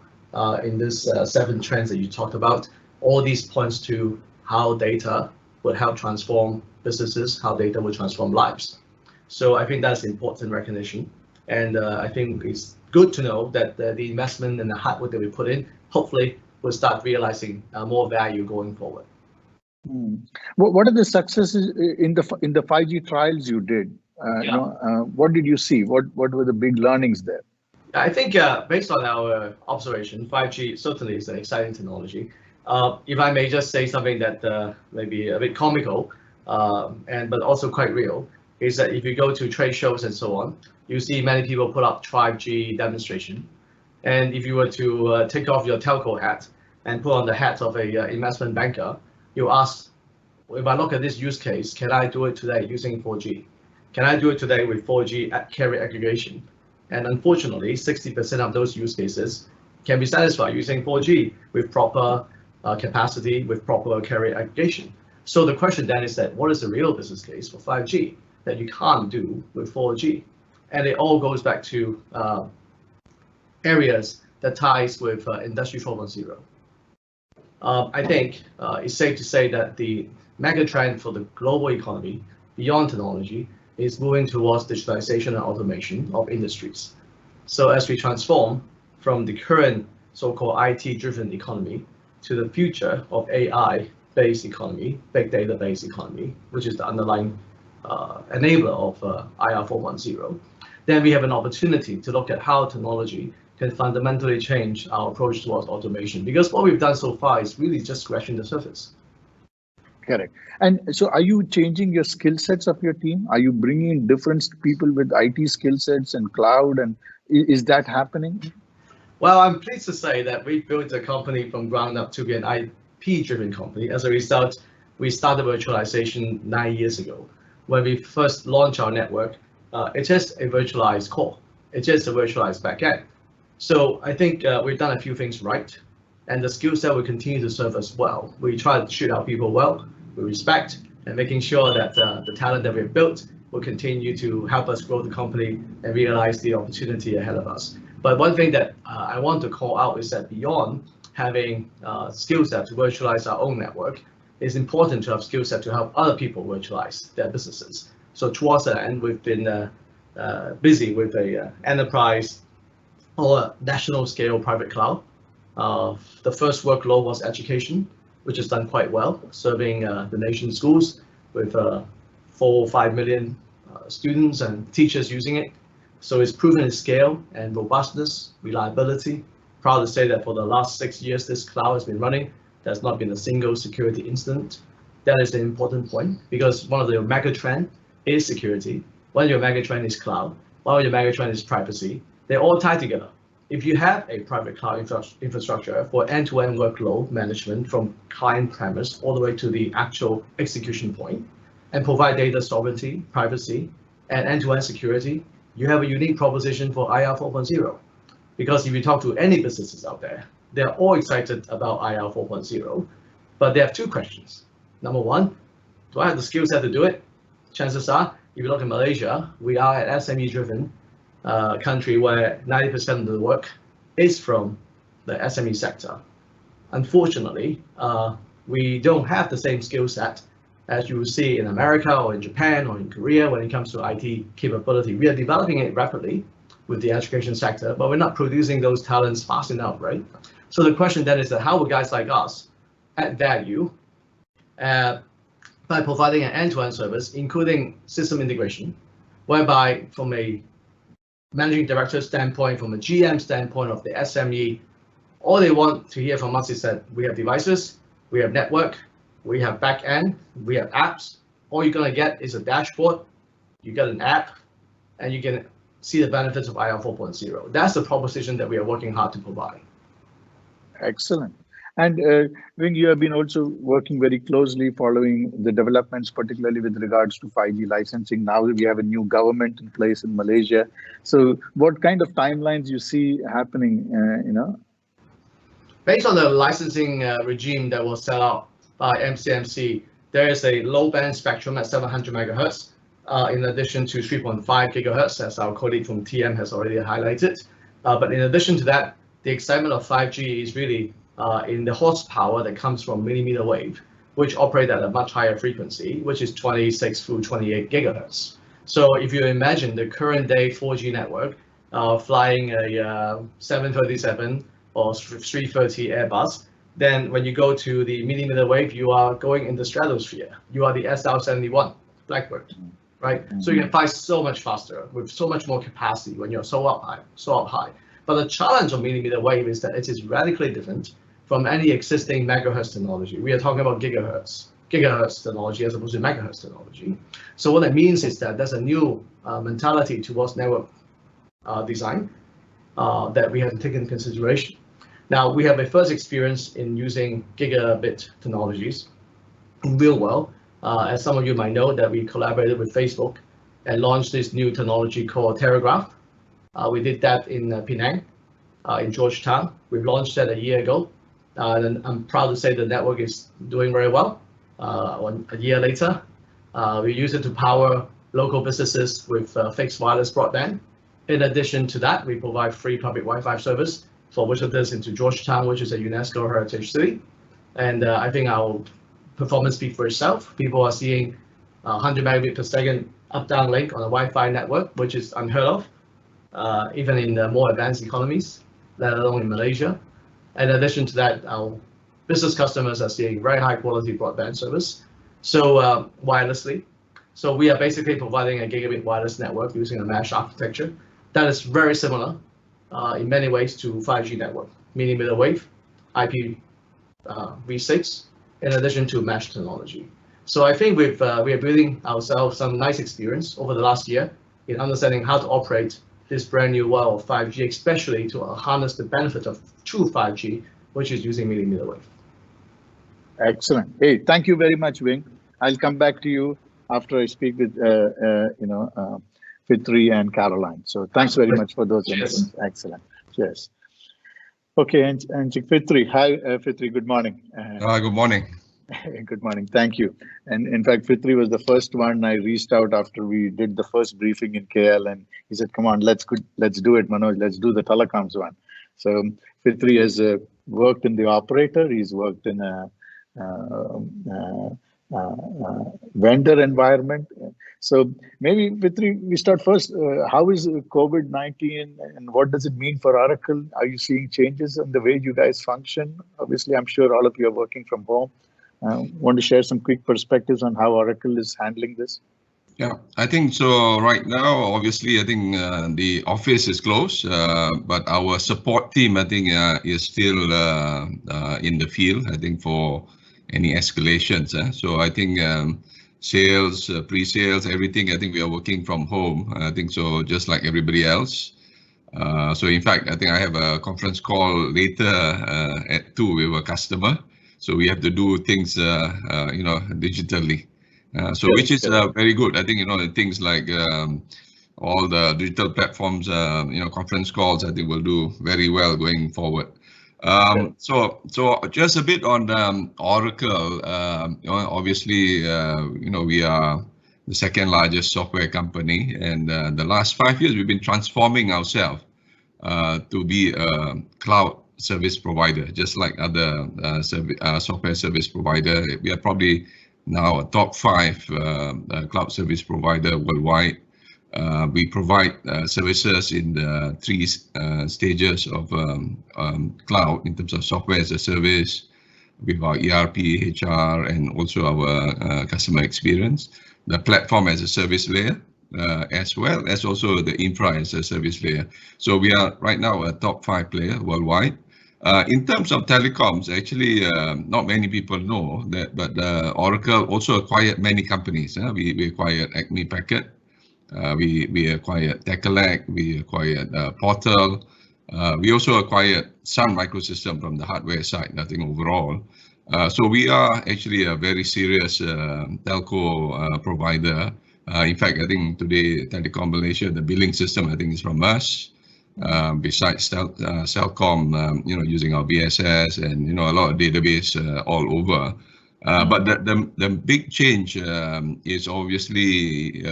In this 7 trends that you talked about, all these points to how data will help transform businesses, how data will transform lives. So I think that's important recognition. And I think it's good to know that the investment and the hard work that we put in, hopefully we'll start realizing more value going forward.
What are the successes in the 5G trials you did? What did you see? What were the big learnings there?
I think based on our observation, 5G certainly is an exciting technology. If I may just say something that may be a bit comical, but also quite real, is that if you go to trade shows and so on, you see many people put up 5G demonstration. And if you were to take off your telco hat and put on the hat of a investment banker, you ask, if I look at this use case, can I do it today using 4G? Can I do it today with 4G carrier aggregation? And unfortunately, 60% of those use cases can be satisfied using 4G with proper capacity, with proper carrier aggregation. So the question then is that what is the real business case for 5G that you can't do with 4G? And it all goes back to areas that ties with Industry 4.0. I think it's safe to say that the mega trend for the global economy beyond technology is moving towards digitalization and automation of industries. So as we transform from the current so-called IT-driven economy to the future of AI-based economy, big data-based economy, which is the underlying enabler of IR 4.0, then we have an opportunity to look at how technology can fundamentally change our approach towards automation. Because what we've done so far is really just scratching the surface.
Correct. And so are you changing your skill sets of your team? Are you bringing in different people with IT skill sets and cloud? And is that happening?
Well, I'm pleased to say that we built a company from ground up to be an IP-driven company. As a result, we started virtualization 9 years ago. When we first launched our network, it's just a virtualized core. It's just a virtualized backend. So I think we've done a few things right, and the skill set will continue to serve us well. We try to treat our people well, with respect, and making sure that the talent that we've built will continue to help us grow the company and realize the opportunity ahead of us. But one thing that I want to call out is that beyond having skill set to virtualize our own network, it's important to have skill set to help other people virtualize their businesses. So towards that end, we've been busy with a enterprise or national scale private cloud. The first workload was education, which has done quite well, serving the nation's schools with 4 or 5 million students and teachers using it. So it's proven its scale and robustness, reliability. Proud to say that for the last 6 years, this cloud has been running. There's not been a single security incident. That is an important point because one of the mega trend is security. One of your mega trend is cloud. One of your mega trend is privacy. They all tie together. If you have a private cloud infrastructure for end-to-end workload management from client premise all the way to the actual execution point, and provide data sovereignty, privacy, and end-to-end security, you have a unique proposition for IR 4.0. Because if you talk to any businesses out there, they're all excited about IR 4.0, but they have two questions. Number one, do I have the skill set to do it? Chances are, if you look at Malaysia, we are an SME-driven country where 90% of the work is from the SME sector. Unfortunately, we don't have the same skill set as you will see in America or in Japan or in Korea when it comes to IT capability. We are developing it rapidly with the education sector, but we're not producing those talents fast enough, right? So the question then is that how will guys like us add value by providing an end-to-end service, including system integration, whereby from a managing director standpoint, from a GM standpoint of the SME, all they want to hear from us is that we have devices, we have network, we have back end, we have apps. All you're gonna get is a dashboard, you get an app, and you can see the benefits of IR 4.0. That's the proposition that we are working hard to provide.
Excellent. And Wing, you have been also working very closely following the developments, particularly with regards to 5G licensing. Now we have a new government in place in Malaysia. So what kind of timelines you see happening,
Based on the licensing regime that was set up by MCMC, there is a low band spectrum at 700 megahertz, in addition to 3.5 gigahertz, as our colleague from TM has already highlighted. But in addition to that, the excitement of 5G is really in the horsepower that comes from millimeter wave, which operate at a much higher frequency, which is 26 through 28 gigahertz. So if you imagine the current day 4G network flying a 737 or 330 Airbus, then when you go to the millimeter wave, you are going in the stratosphere. You are the SR-71 Blackbird, right? Mm-hmm. So you can fly so much faster with so much more capacity when you're so up high. But the challenge of millimeter wave is that it is radically different from any existing megahertz technology. We are talking about gigahertz technology as opposed to megahertz technology. So what that means is that there's a new mentality towards network design that we have to take into consideration. Now, we have a first experience in using gigabit technologies in real world. As some of you might know, that we collaborated with Facebook and launched this new technology called Telegraph. We did that in Penang, in Georgetown. We launched that a year ago. And I'm proud to say the network is doing very well. A year later, we use it to power local businesses with fixed wireless broadband. In addition to that, we provide free public Wi-Fi service for visitors into Georgetown, which is a UNESCO heritage city. And I think our performance speaks for itself. People are seeing 100 megabit per second up-down link on a Wi-Fi network, which is unheard of, even in the more advanced economies, let alone in Malaysia. In addition to that, our business customers are seeing very high quality broadband service, so wirelessly. So we are basically providing a gigabit wireless network using a mesh architecture that is very similar in many ways to 5G network, millimeter wave, IPv6, in addition to mesh technology. So I think we are building ourselves some nice experience over the last year in understanding how to operate this brand new world of 5G, especially to harness the benefit of true 5G, which is using millimeter wave.
Excellent. Hey, thank you very much, Wing. I'll come back to you after I speak with Fitri and Caroline. So thanks very much for those inputs. Excellent. Cheers. Okay, and Fitri. Hi, Fitri. Good morning.
Good morning.
Good morning. Thank you. And in fact, Fitri was the first one I reached out after we did the first briefing in KL, and he said, "Come on, let's do it, Manoj. Let's do the telecoms one." So Fitri has worked in the operator. He's worked in a vendor environment. So maybe Fitri, we start first. How is COVID-19 and what does it mean for Oracle? Are you seeing changes in the way you guys function? Obviously, I'm sure all of you are working from home. Want to share some quick perspectives on how Oracle is handling this?
Yeah, I think so. Right now, obviously, I think the office is closed, but our support team, I think, is still in the field. I think for any escalations. So I think sales, pre-sales, everything. I think we are working from home. I think so, just like everybody else. So in fact, I think I have a conference call later at 2 with a customer. So we have to do things, digitally. So which is very good. I think, things like all the digital platforms, conference calls, I think will do very well going forward. So just a bit on Oracle. Obviously, we are the second largest software company, and the last 5 years we've been transforming ourselves to be a cloud service provider, just like other software service provider. We are probably now a top 5 cloud service provider worldwide. We provide services in the 3 stages of cloud in terms of software as a service, with our ERP, HR, and also our customer experience, the platform as a service layer, as well as also the infra as a service layer. So we are right now a top 5 player worldwide. In terms of telecoms, actually, not many people know that, but Oracle also acquired many companies. We acquired Acme Packet, we acquired Telecom, we acquired Portal. We also acquired Sun Microsystem from the hardware side, nothing overall. So we are actually a very serious telco provider. In fact, I think today Telecom Malaysia, the billing system, I think is from us. Besides Telcom, using our BSS and a lot of database all over. But the big change is obviously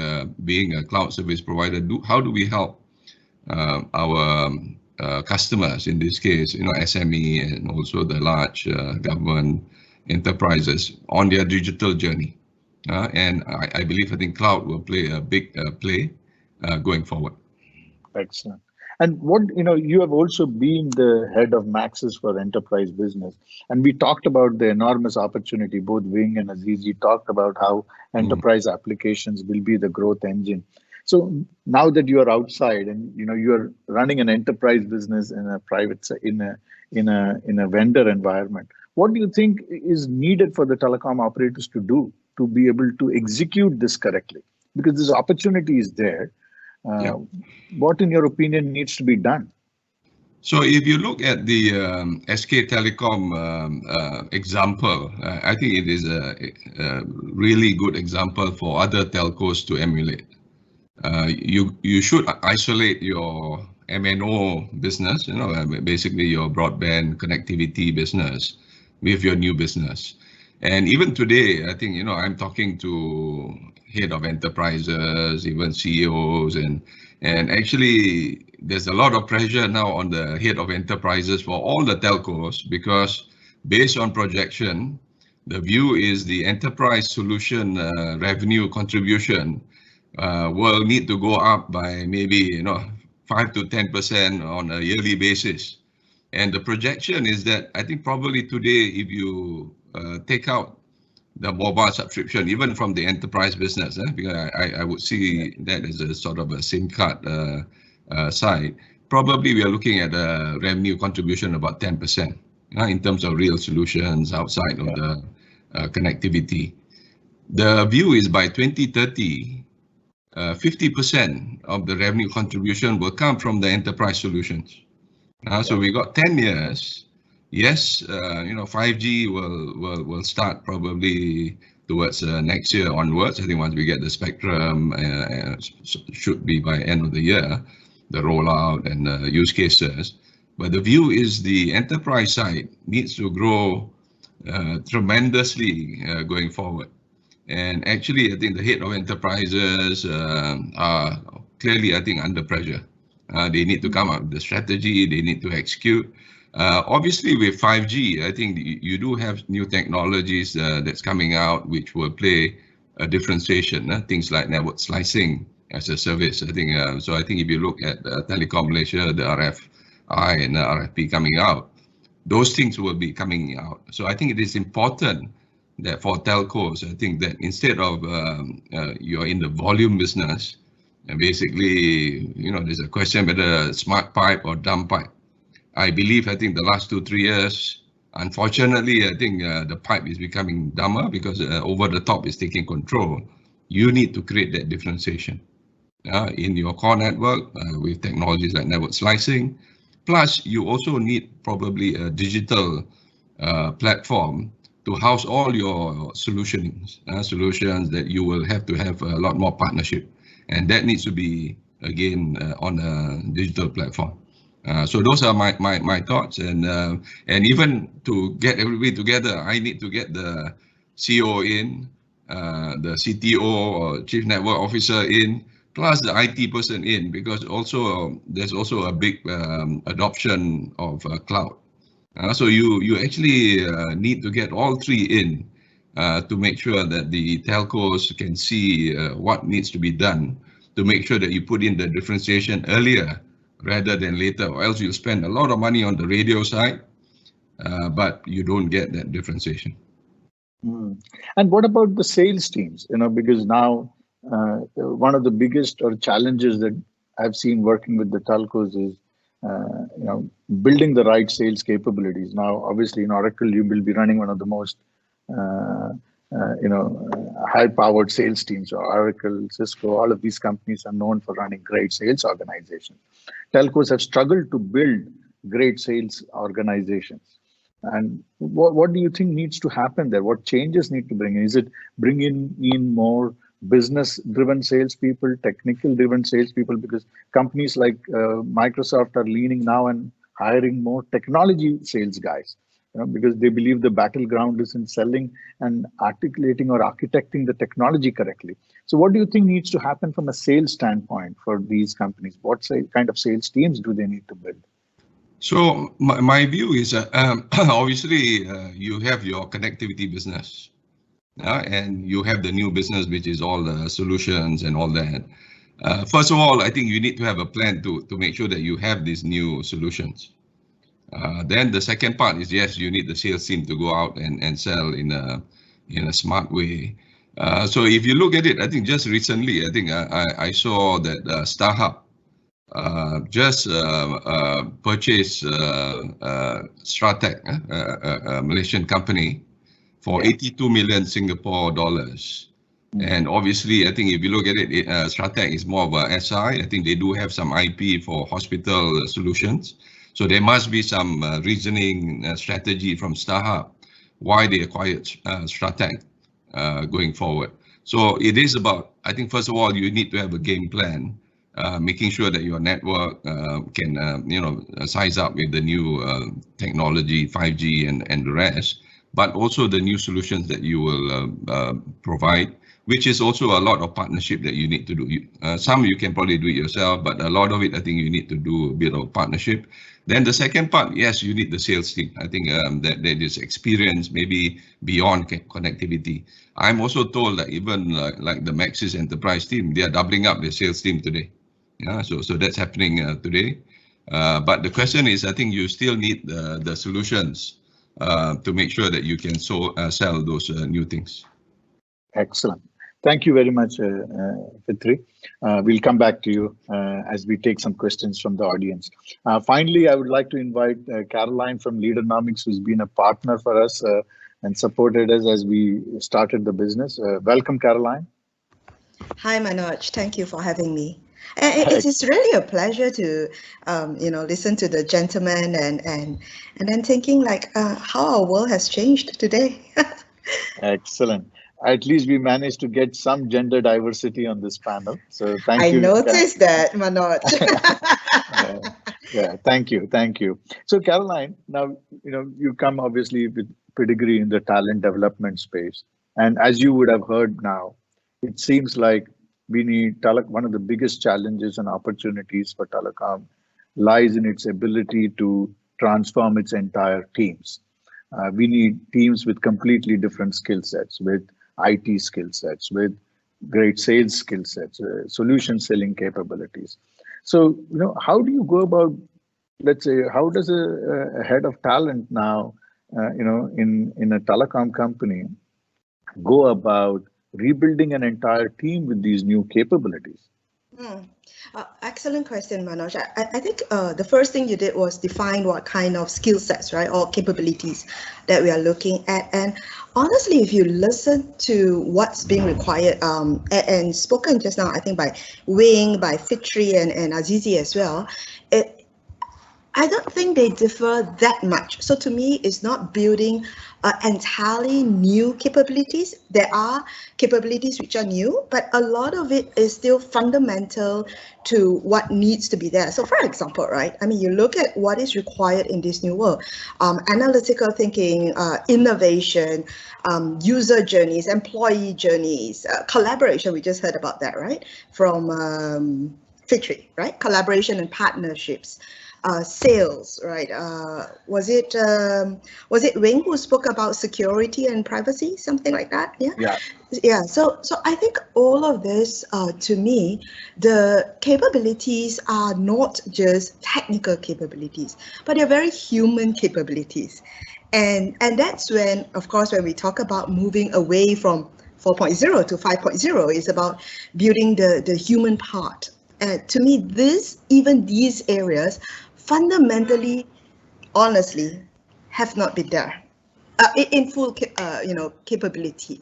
being a cloud service provider. How do we help our customers, in this case, SME and also the large government enterprises on their digital journey? And I think cloud will play a big play going forward.
Excellent. And what, you have also been the head of Maxis for enterprise business. And we talked about the enormous opportunity, both Wing and Azizi talked about how enterprise applications will be the growth engine. So now that you are outside and, you are running an enterprise business in a private, in a vendor environment, what do you think is needed for the telecom operators to do to be able to execute this correctly? Because this opportunity is there. What, in your opinion, needs to be done?
So if you look at the SK Telecom example, I think it is a really good example for other telcos to emulate. You should isolate your MNO business, basically your broadband connectivity business, with your new business. And even today, I think, I'm talking to head of enterprises, even CEOs, and actually there's a lot of pressure now on the head of enterprises for all the telcos, because based on projection, the view is the enterprise solution revenue contribution will need to go up by maybe 5 to 10% on a yearly basis. And the projection is that I think probably today, if you take out the mobile subscription, even from the enterprise business, because I would see that as a sort of a SIM card side, probably we are looking at a revenue contribution about 10% in terms of real solutions outside of the connectivity. The view is by 2030, 50% of the revenue contribution will come from the enterprise solutions. So we got 10 years. Yes, 5G will start probably towards next year onwards. I think once we get the spectrum, should be by end of the year, the rollout and use cases. But the view is the enterprise side needs to grow tremendously going forward. And actually, I think the head of enterprises are clearly, I think, under pressure. They need to come up with the strategy, they need to execute. Obviously, with 5G, I think you do have new technologies that's coming out, which will play a differentiation. Things like network slicing as a service. I think so. I think if you look at Telecom Malaysia, the RFI and the RFP coming out, those things will be coming out. So I think it is important that for telcos, I think that instead of you're in the volume business, and basically, there's a question whether smart pipe or dumb pipe. I think the last 2-3 years, unfortunately, I think the pipe is becoming dumber because over the top is taking control. You need to create that differentiation in your core network with technologies like network slicing. Plus, you also need probably a digital platform to house all your solutions that you will have to have a lot more partnership. And that needs to be, again, on a digital platform. So those are my thoughts. And even to get everybody together, I need to get the CEO in, the CTO or Chief Network Officer in, plus the IT person in, because also there's also a big adoption of cloud. So you actually need to get all three in to make sure that the telcos can see what needs to be done to make sure that you put in the differentiation earlier rather than later, or else you'll spend a lot of money on the radio side, but you don't get that differentiation.
And what about the sales teams? Because now one of the biggest challenges that I've seen working with the telcos is building the right sales capabilities. Now, obviously, in Oracle, you will be running one of the most high-powered sales teams. So Oracle, Cisco, all of these companies are known for running great sales organizations. Telcos have struggled to build great sales organizations. And what do you think needs to happen there? What changes need to bring in? Is it bringing in more business-driven salespeople, technical-driven salespeople? Because companies like Microsoft are leaning now and hiring more technology sales guys, because they believe the battleground is in selling and articulating or architecting the technology correctly. So what do you think needs to happen from a sales standpoint for these companies? What kind of sales teams do they need to build?
So my view is obviously you have your connectivity business and you have the new business, which is all the solutions and all that. First of all, I think you need to have a plan to make sure that you have these new solutions. Then the second part is, yes, you need the sales team to go out and sell in a smart way. So if you look at it, I think just recently, I think I saw that StarHub just purchased Stratec, a Malaysian company, for 82 million Singapore dollars. And obviously, I think if you look at it, Stratec is more of a SI. I think they do have some IP for hospital solutions. So there must be some reasoning strategy from StarHub why they acquired Stratec going forward. So it is about, I think, first of all, you need to have a game plan, making sure that your network can, size up with the new technology, 5G and the rest, but also the new solutions that you will provide, which is also a lot of partnership that you need to do. Some you can probably do it yourself, but a lot of it, I think you need to do a bit of partnership. Then the second part, yes, you need the sales team. I think that there is experience maybe beyond connectivity. I'm also told that even like the Maxis enterprise team, they are doubling up their sales team today. Yeah, so that's happening today. But the question is, I think you still need the solutions to make sure that you can sell those new things.
Excellent. Thank you very much, Fitri. We'll come back to you as we take some questions from the audience. Finally, I would like to invite Caroline from Leadernomics, who's been a partner for us and supported us as we started the business. Welcome, Caroline.
Hi, Manoj. Thank you for having me. It is really a pleasure to, listen to the gentleman and then thinking like how our world has changed today.
Excellent. At least we managed to get some gender diversity on this panel. So thank you.
I noticed that, Manoj.
Yeah, thank you. So Caroline, now, you come obviously with pedigree in the talent development space. And as you would have heard now, it seems like one of the biggest challenges and opportunities for telecom lies in its ability to transform its entire teams. We need teams with completely different skill sets, with IT skill sets, with great sales skill sets, solution selling capabilities. So, how do you go about, let's say, how does a head of talent now, in a telecom company go about rebuilding an entire team with these new capabilities?
Excellent question, Manoj. I think the first thing you did was define what kind of skill sets, right, or capabilities that we are looking at. And honestly, if you listen to what's being required and spoken just now, I think by Wing, by Fitri and Azizi as well, I don't think they differ that much. So to me, it's not building entirely new capabilities. There are capabilities which are new, but a lot of it is still fundamental to what needs to be there. So for example, right, I mean, you look at what is required in this new world, analytical thinking, innovation, user journeys, employee journeys, collaboration, we just heard about that, right, from Fitri, right, collaboration and partnerships. Sales, right? Was it Wing who spoke about security and privacy, something like that? Yeah. So I think all of this, to me, the capabilities are not just technical capabilities, but they're very human capabilities, and that's when, of course, when we talk about moving away from 4.0 to 5.0, it's about building the human part. To me, these areas fundamentally, honestly, have not been there in full, capability,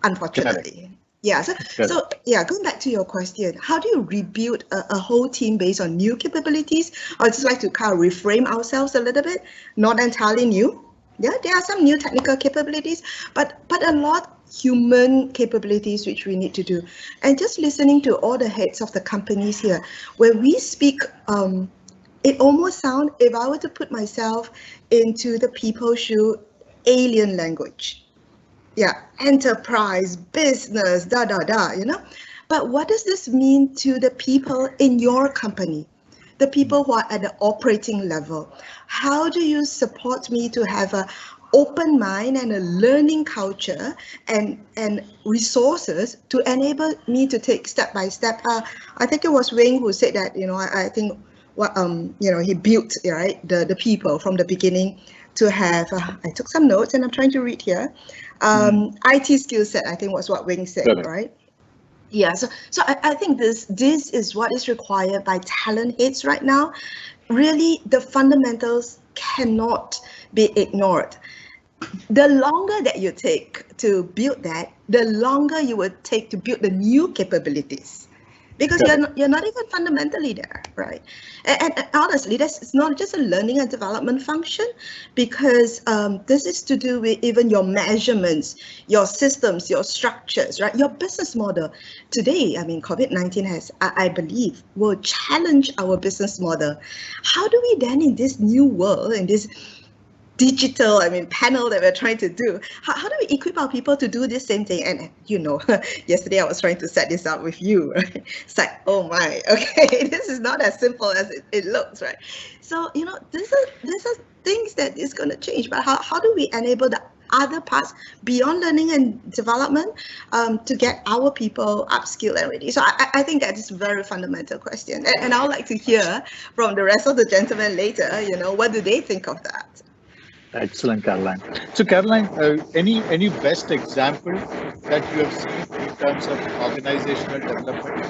unfortunately. Yeah. So yeah, going back to your question, how do you rebuild a whole team based on new capabilities? I'd just like to kind of reframe ourselves a little bit. Not entirely new. Yeah, there are some new technical capabilities, but a lot human capabilities which we need to do. And just listening to all the heads of the companies here, when we speak, it almost sounds, if I were to put myself into the people's shoe, alien language. Yeah, enterprise, business, you know. But what does this mean to the people in your company? The people who are at the operating level? How do you support me to have an open mind and a learning culture and resources to enable me to take step by step? I think it was Wing who said that, I think what he built, right, the people from the beginning to have I took some notes and I'm trying to read here. IT skill set, I think was what Wing said, right? Yeah, so I think this is what is required by talent heads right now. Really, the fundamentals cannot be ignored. The longer that you take to build that, the longer you would take to build the new capabilities. Because you're not even fundamentally there, right? And honestly, it's not just a learning and development function, because this is to do with even your measurements, your systems, your structures, right? Your business model. Today, I mean, COVID-19 has, I believe, will challenge our business model. How do we then, in this new world, in this digital, panel that we're trying to do, how do we equip our people to do this same thing? And yesterday I was trying to set this up with you, right? It's like, oh my, okay, this is not as simple as it looks, right? So, these are things that is going to change, but how do we enable the other parts beyond learning and development to get our people upskilled and ready? So I think that is a very fundamental question. And I would like to hear from the rest of the gentlemen later, what do they think of that?
Excellent, Caroline. So, Caroline, any best example that you have seen in terms of organizational development?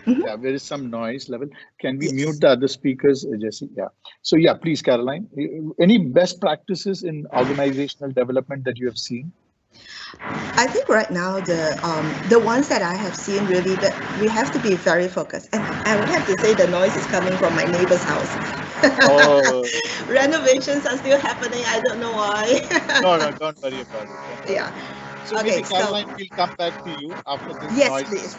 Yeah, there is some noise level. Can we mute the other speakers, Jesse? Yeah. So, yeah, please, Caroline. Any best practices in organizational development that you have seen?
I think right now the ones that I have seen, really, that we have to be very focused. And I would have to say the noise is coming from my neighbor's house. Oh. Renovations are still happening. I don't know why.
No, don't worry about it.
Yeah.
So maybe Caroline, we'll come back to you after this noise.
Please.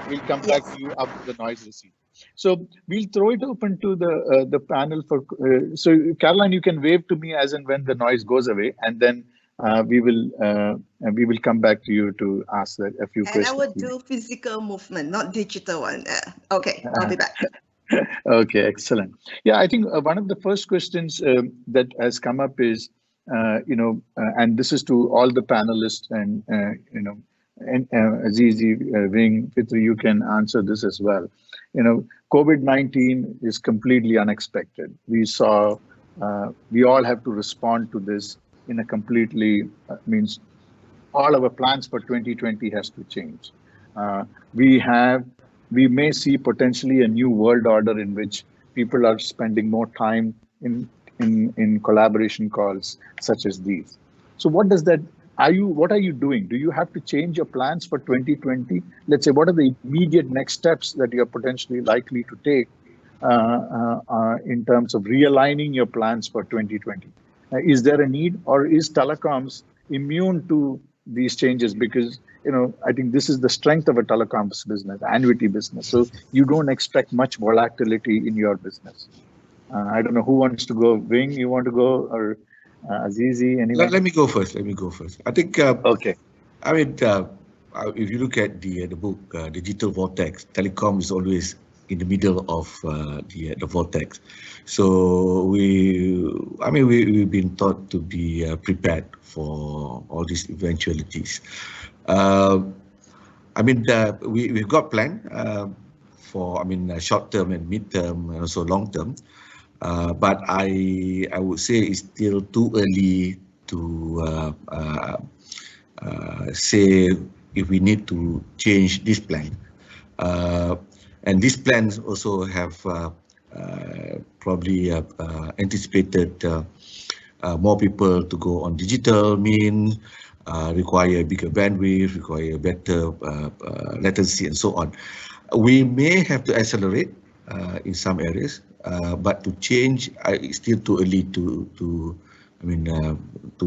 We'll come back to you after the noise recedes. So we'll throw it open to the panel for. So Caroline, you can wave to me as and when the noise goes away, and then we will come back to you to ask a few questions.
And I would do physical movement, not digital one. Okay, I'll be back.
Okay, excellent. Yeah, I think one of the first questions that has come up is, and this is to all the panelists and, Azizi, Wing, Fitri, you can answer this as well. COVID-19 is completely unexpected. We saw, we all have to respond to this in a completely, means all our plans for 2020 has to change. We may see potentially a new world order in which people are spending more time in collaboration calls such as these. So what does that, what are you doing? Do you have to change your plans for 2020? Let's say, what are the immediate next steps that you're potentially likely to take in terms of realigning your plans for 2020? Is there a need, or is telecoms immune to these changes? Because, I think this is the strength of a telecoms business, annuity business. So you don't expect much volatility in your business. I don't know who wants to go. Wing, you want to go, or Azizi, anyone?
Let me go first. I think,
okay.
I mean, if you look at the book, Digital Vortex, telecom is always in the middle of the vortex. So we've been taught to be prepared for all these eventualities. We've got plan for short term and mid term and also long term. But I would say it's still too early to say if we need to change this plan. And these plans also have probably anticipated more people to go on digital means, require bigger bandwidth, require better latency, and so on. We may have to accelerate in some areas, but to change, it's still too early to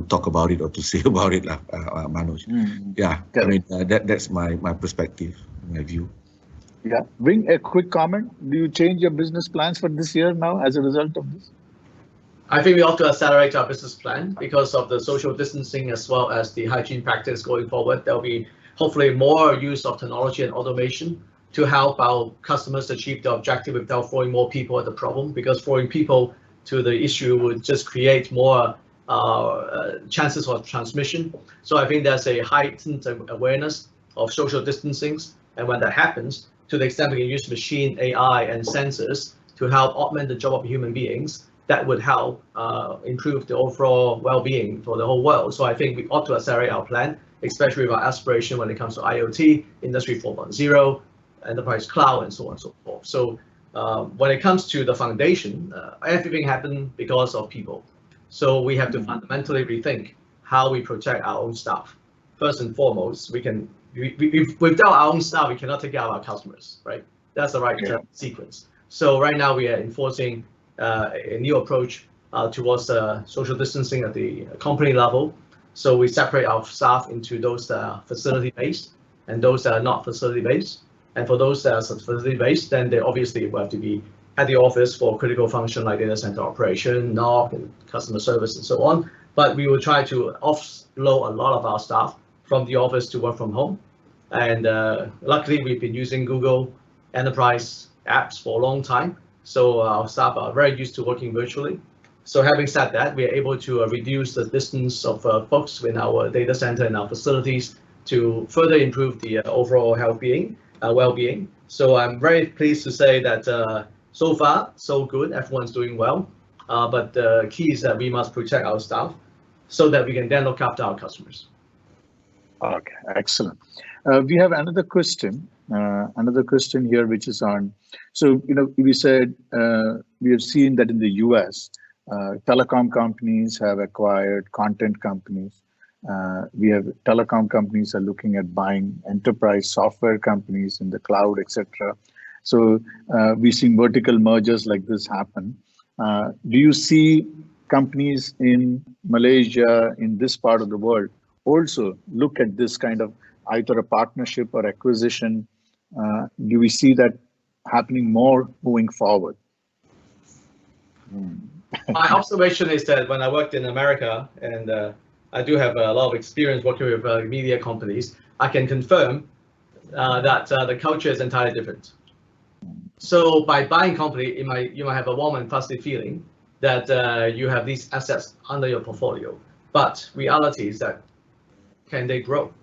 talk about it or to say about it, Manoj. Yeah, that's my perspective, my view.
Yeah, Wing, a quick comment. Do you change your business plans for this year now as a result of this?
I think we ought to accelerate our business plan because of the social distancing as well as the hygiene practice going forward. There'll be hopefully more use of technology and automation to help our customers achieve the objective without throwing more people at the problem, because throwing people to the issue would just create more chances of transmission. So I think there's a heightened awareness of social distancing, and when that happens, to the extent we can use machine, AI, and sensors to help augment the job of human beings, that would help improve the overall well-being for the whole world. So I think we ought to accelerate our plan, especially with our aspiration when it comes to IoT, Industry 4.0, enterprise cloud, and so on and so forth. So when it comes to the foundation, everything happened because of people. So we have to fundamentally rethink how we protect our own staff. First and foremost, without our own staff, we cannot take care of our customers, right? That's the right sequence. So right now we are enforcing a new approach towards social distancing at the company level. So we separate our staff into those that are facility-based and those that are not facility-based. And for those that are facility-based, then they obviously will have to be at the office for critical function like data center operation, NOC, and customer service, and so on. But we will try to offload a lot of our staff from the office to work from home. And luckily, we've been using Google Enterprise apps for a long time. So our staff are very used to working virtually. So having said that, we are able to reduce the distance of folks in our data center and our facilities to further improve the overall well-being. So I'm very pleased to say that so far, so good, everyone's doing well. But the key is that we must protect our staff so that we can then look after our customers.
Okay, excellent. We have another question here, which is on, so, we said, we have seen that in the US, telecom companies have acquired content companies. We have telecom companies are looking at buying enterprise software companies in the cloud, etc. So we've seen vertical mergers like this happen. Do you see companies in Malaysia, in this part of the world, also look at this kind of either a partnership or acquisition? Do we see that happening more moving forward?
My observation is that when I worked in America, and I do have a lot of experience working with media companies, I can confirm that the culture is entirely different. So by buying company, you might have a warm and fuzzy feeling that you have these assets under your portfolio. But reality is that, can they grow?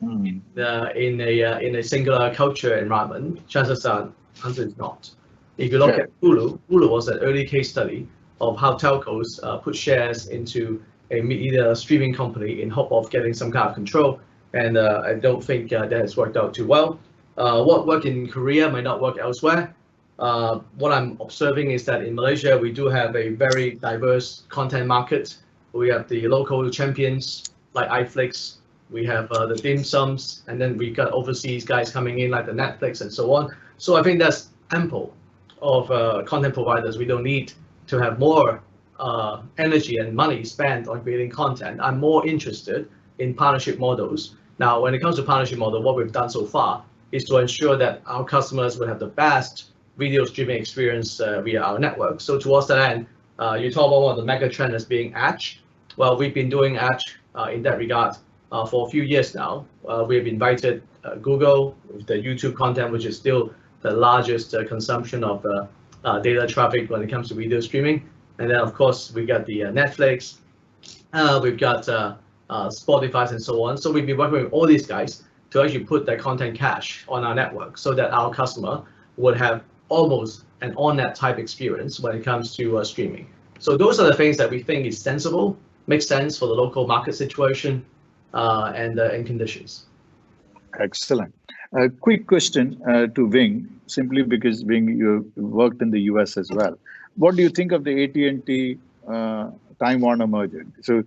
In a singular culture environment? Chances are, answer is not. If you look at Hulu was an early case study of how telcos put shares into a media streaming company in hope of getting some kind of control. And I don't think that has worked out too well. What worked in Korea might not work elsewhere. What I'm observing is that in Malaysia, we do have a very diverse content market. We have the local champions like iFlix, we have the dim sums, and then we got overseas guys coming in like the Netflix and so on. So I think that's ample of content providers. We don't need to have more energy and money spent on creating content. I'm more interested in partnership models. Now, when it comes to partnership model, what we've done so far is to ensure that our customers will have the best video streaming experience via our network. So towards that end, you talk about one of the mega trends as being Edge. Well, we've been doing Edge in that regard for a few years now. We have invited Google with the YouTube content, which is still the largest consumption of data traffic when it comes to video streaming. And then, of course, we got the Netflix, we've got Spotify and so on. So we've been working with all these guys to actually put that content cache on our network so that our customer would have almost an on-net type experience when it comes to streaming. So those are the things that we think is sensible, makes sense for the local market situation and conditions.
Excellent. A quick question to Wing, simply because Wing, you worked in the US as well. What do you think of the AT&T Time Warner merger? So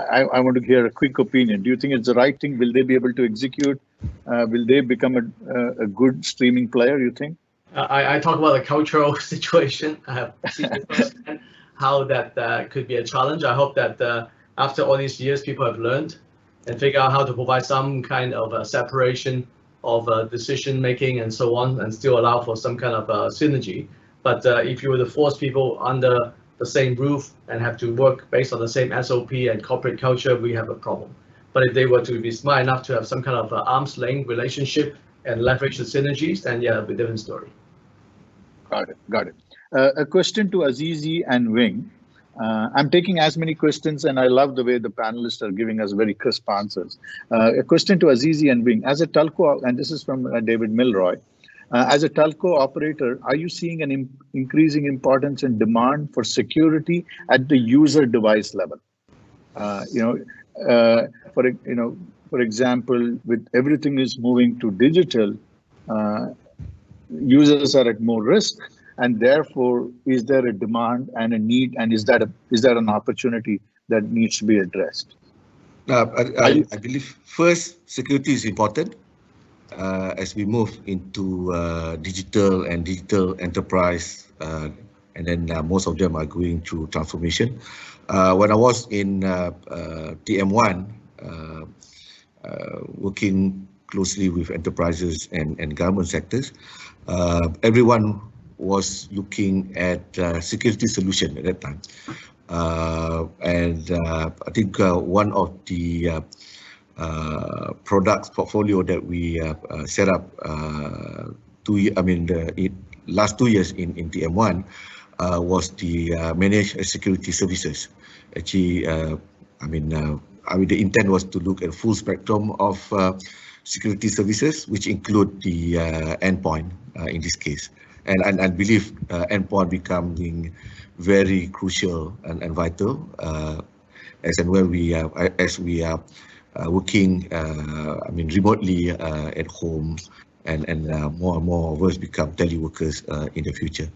I want to hear a quick opinion. Do you think it's the right thing? Will they be able to execute? Will they become a good streaming player, you think?
I talk about the cultural situation. I have seen firsthand how that could be a challenge. I hope that after all these years, people have learned and figure out how to provide some kind of a separation of decision making and so on, and still allow for some kind of synergy. But if you were to force people under the same roof and have to work based on the same SOP and corporate culture, we have a problem. But if they were to be smart enough to have some kind of arm's length relationship and leverage the synergies, then yeah, it'll be a different story.
Got it. A question to Azizi and Wing. I'm taking as many questions, and I love the way the panelists are giving us very crisp answers. A question to Azizi and Wing. As a telco, and this is from David Milroy, as a telco operator, are you seeing an increasing importance and demand for security at the user device level? For example, with everything is moving to digital, users are at more risk, and therefore, is there a demand and a need, and is that an opportunity that needs to be addressed?
I believe first, security is important as we move into digital and digital enterprise, and then most of them are going through transformation. When I was in TM1, working closely with enterprises and government sectors, everyone was looking at security solution at that time. I think one of the products portfolio that we set up last 2 years in TM1 was the managed security services. Actually, the intent was to look at full spectrum of security services, which include the endpoint in this case. And I believe endpoint becoming very crucial and vital as and when we are working remotely at home, and more and more of us become teleworkers in the future.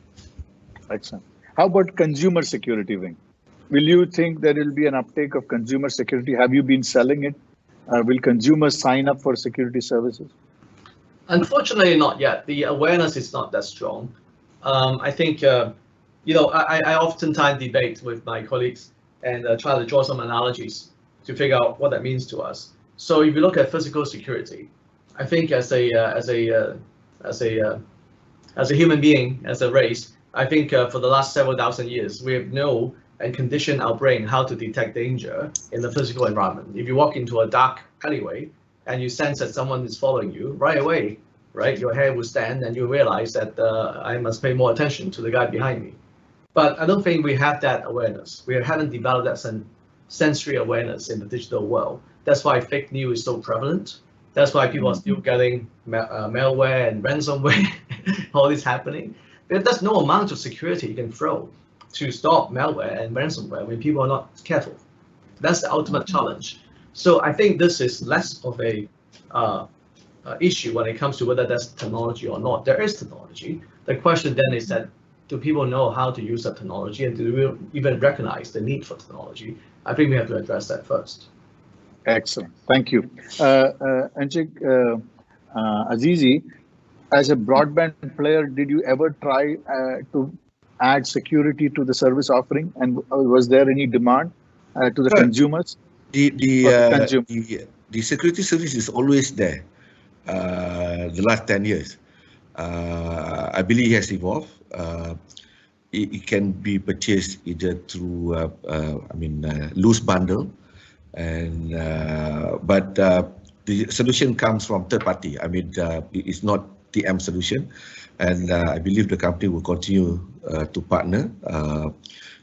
Excellent. How about consumer security, Wing? Will you think there will be an uptake of consumer security? Have you been selling it? Will consumers sign up for security services?
Unfortunately, not yet. The awareness is not that strong. I think, I oftentimes debate with my colleagues and try to draw some analogies to figure out what that means to us. So if you look at physical security, I think as a human being, as a race, I think for the last several thousand years, we have known and conditioned our brain how to detect danger in the physical environment. If you walk into a dark alleyway and you sense that someone is following you, right away, right, your hair will stand and you realize that I must pay more attention to the guy behind me. But I don't think we have that awareness. We haven't developed that sensory awareness in the digital world. That's why fake news is so prevalent. That's why people are still getting malware and ransomware, all this happening. There's no amount of security you can throw to stop malware and ransomware when people are not careful. That's the ultimate challenge. So I think this is less of a issue when it comes to whether that's technology or not. There is technology. The question then is that, do people know how to use that technology, and do we even recognize the need for technology? I think we have to address that first.
Excellent. Thank you. Anshik, Azizi, as a broadband player, did you ever try to add security to the service offering? And was there any demand to the consumers?
The security service is always there. The last 10 years. I believe it has evolved. It can be purchased either through, loose bundle, and but the solution comes from third party. It's not TM solution, and I believe the company will continue to partner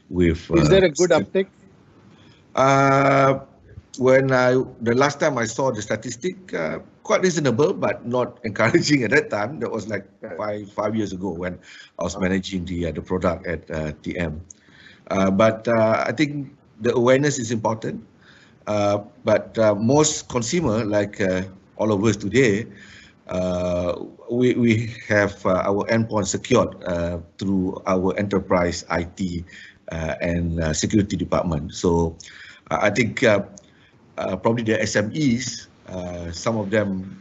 with.
Is there a good uptake?
The last time I saw the statistic, quite reasonable, but not encouraging at that time. That was like 5 years ago when I was managing the product at TM. But I think the awareness is important. But most consumer, like all of us today, we have our endpoint secured through our enterprise IT and security department. So I think probably the SMEs, some of them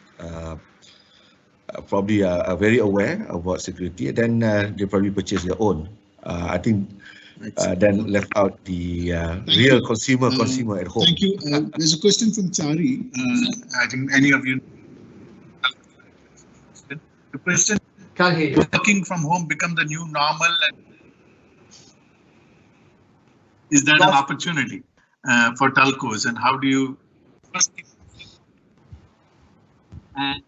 probably are very aware about security, then they probably purchase their own. I think then left out the real consumer at home.
Thank you. There's a question from Chari. I think any of you. The question:
Can't hear you.
Working from home become the new normal? Is that an opportunity for telcos, and how do you? And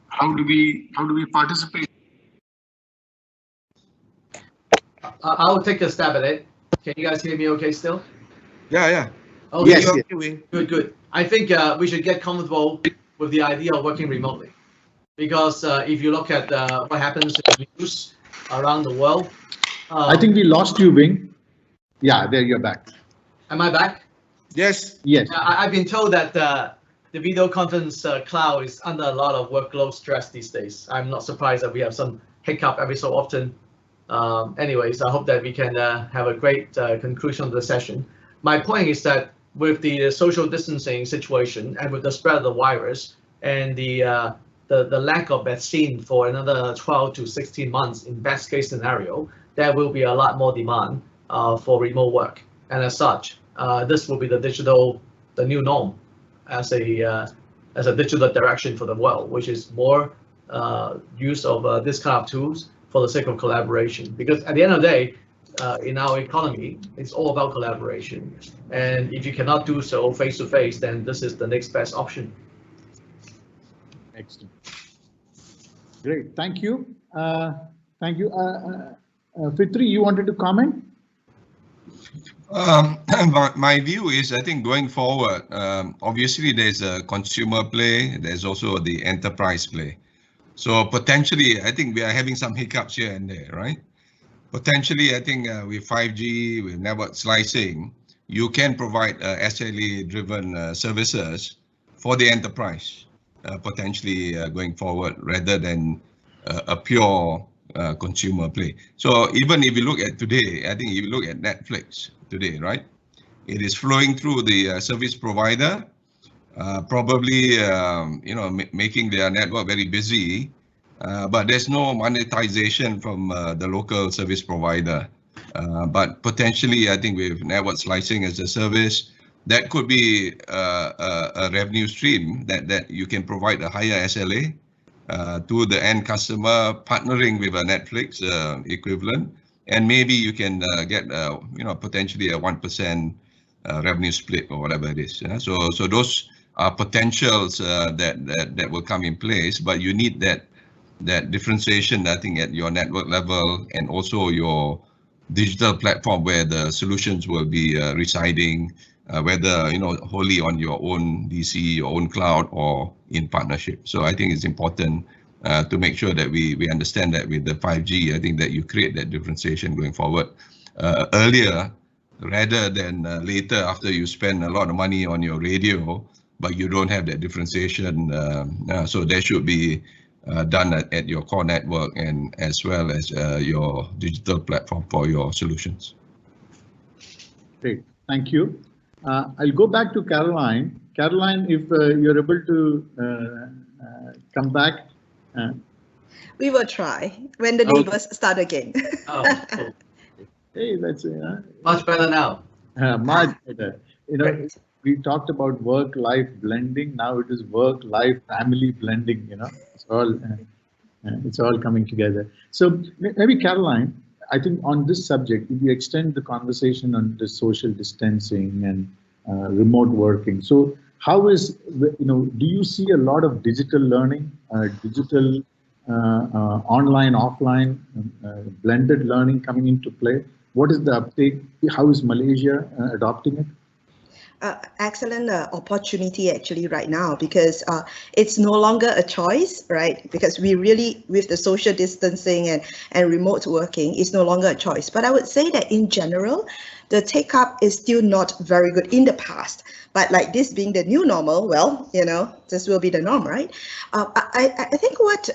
how do we participate?
I'll take a stab at it. Can you guys hear me okay still?
Yeah.
Okay.
Yes.
Good. I think we should get comfortable with the idea of working remotely, because if you look at what happens in the news around the world.
I think we lost you, Wing. Yeah, there you're back.
Am I back?
Yes.
I've been told that the video conference cloud is under a lot of workload stress these days. I'm not surprised that we have some hiccup every so often. Anyways, I hope that we can have a great conclusion of the session. My point is that with the social distancing situation and with the spread of the virus and the lack of vaccine for another 12 to 16 months in best case scenario, there will be a lot more demand for remote work. And as such, this will be the new norm as a digital direction for the world, which is more use of this kind of tools for the sake of collaboration. Because at the end of the day, in our economy, it's all about collaboration. And if you cannot do so face to face, then this is the next best option.
Excellent. Great. Thank you. Fitri, you wanted to comment?
My view is, I think going forward, obviously there's a consumer play, there's also the enterprise play. So potentially, I think we are having some hiccups here and there, right? Potentially, I think with 5G, with network slicing, you can provide SLA-driven services for the enterprise, potentially going forward, rather than a pure consumer play. So even if you look at today, I think if you look at Netflix today, right? It is flowing through the service provider, probably making their network very busy, but there's no monetization from the local service provider. But potentially, I think with network slicing as a service, that could be a revenue stream that you can provide a higher SLA to the end customer, partnering with a Netflix equivalent, and maybe you can get potentially a 1% revenue split or whatever it is. Yeah? So those are potentials that will come in place, but you need that differentiation, I think, at your network level and also your digital platform where the solutions will be residing, whether wholly on your own DC, your own cloud, or in partnership. So I think it's important to make sure that we understand that with the 5G, I think that you create that differentiation going forward. Earlier, rather than later after you spend a lot of money on your radio, but you don't have that differentiation. So that should be done at your core network and as well as your digital platform for your solutions.
Great, thank you. I'll go back to Caroline. Caroline, if you're able to come back.
We will try when the neighbors start again.
Oh, cool.
Hey, that's
Much better now.
much better. You know, we talked about work-life blending. Now it is work-life family blending. You know, it's all coming together. So maybe Caroline, I think on this subject, if you extend the conversation on the social distancing and remote working. So how is, do you see a lot of digital learning, digital online, offline, blended learning coming into play? What is the uptake? How is Malaysia adopting it?
Excellent opportunity actually right now, because it's no longer a choice, right? Because we really, with the social distancing and remote working, it's no longer a choice. But I would say that in general, the take up is still not very good in the past. But like this being the new normal, well, this will be the norm, right? I think what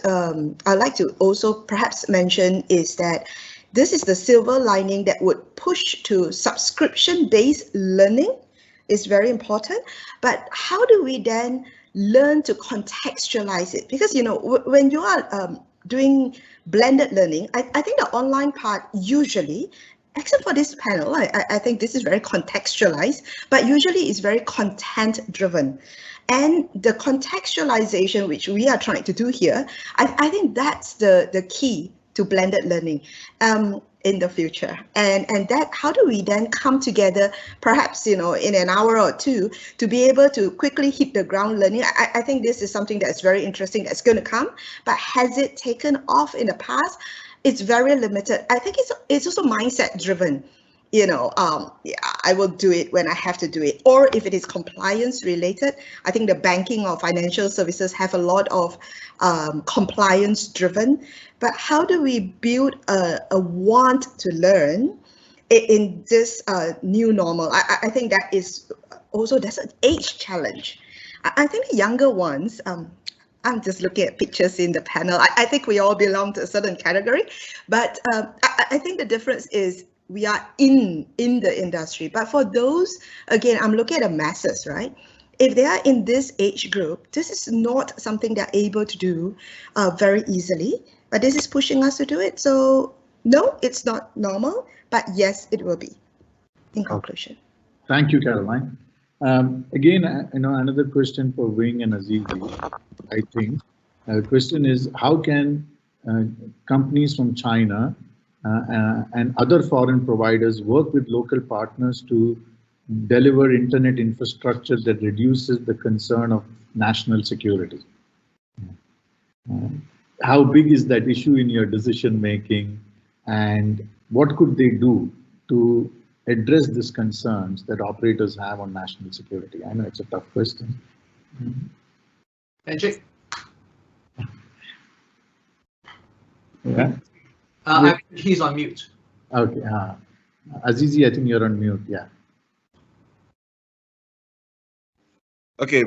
I'd like to also perhaps mention is that this is the silver lining that would push to subscription-based learning. Is very important, but how do we then learn to contextualize it? Because when you are doing blended learning, I think the online part usually, except for this panel, I think this is very contextualized, but usually it's very content driven. And the contextualization which we are trying to do here, I think that's the key to blended learning in the future. And that, how do we then come together, perhaps, in an hour or two, to be able to quickly hit the ground learning? I think this is something that's very interesting that's going to come, but has it taken off in the past? It's very limited. I think it's also mindset driven. I will do it when I have to do it. Or if it is compliance related, I think the banking or financial services have a lot of compliance driven. But how do we build a want to learn in this new normal? I think that is also, that's an age challenge. I think the younger ones, I'm just looking at pictures in the panel. I think we all belong to a certain category, but I think the difference is we are in the industry. But for those, again, I'm looking at the masses, right? If they are in this age group, this is not something they're able to do very easily, but this is pushing us to do it. So no, it's not normal, but yes, it will be, in conclusion.
Thank you, Caroline. Again, another question for Wing and Azizi, I think. The question is, how can companies from China and other foreign providers work with local partners to deliver internet infrastructure that reduces the concern of national security? How big is that issue in your decision making, and what could they do to address these concerns that operators have on national security? I know it's a tough question.
Andrew?
Yeah.
I think he's on mute.
Okay. Azizi, I think you're on mute. Yeah.
Okay.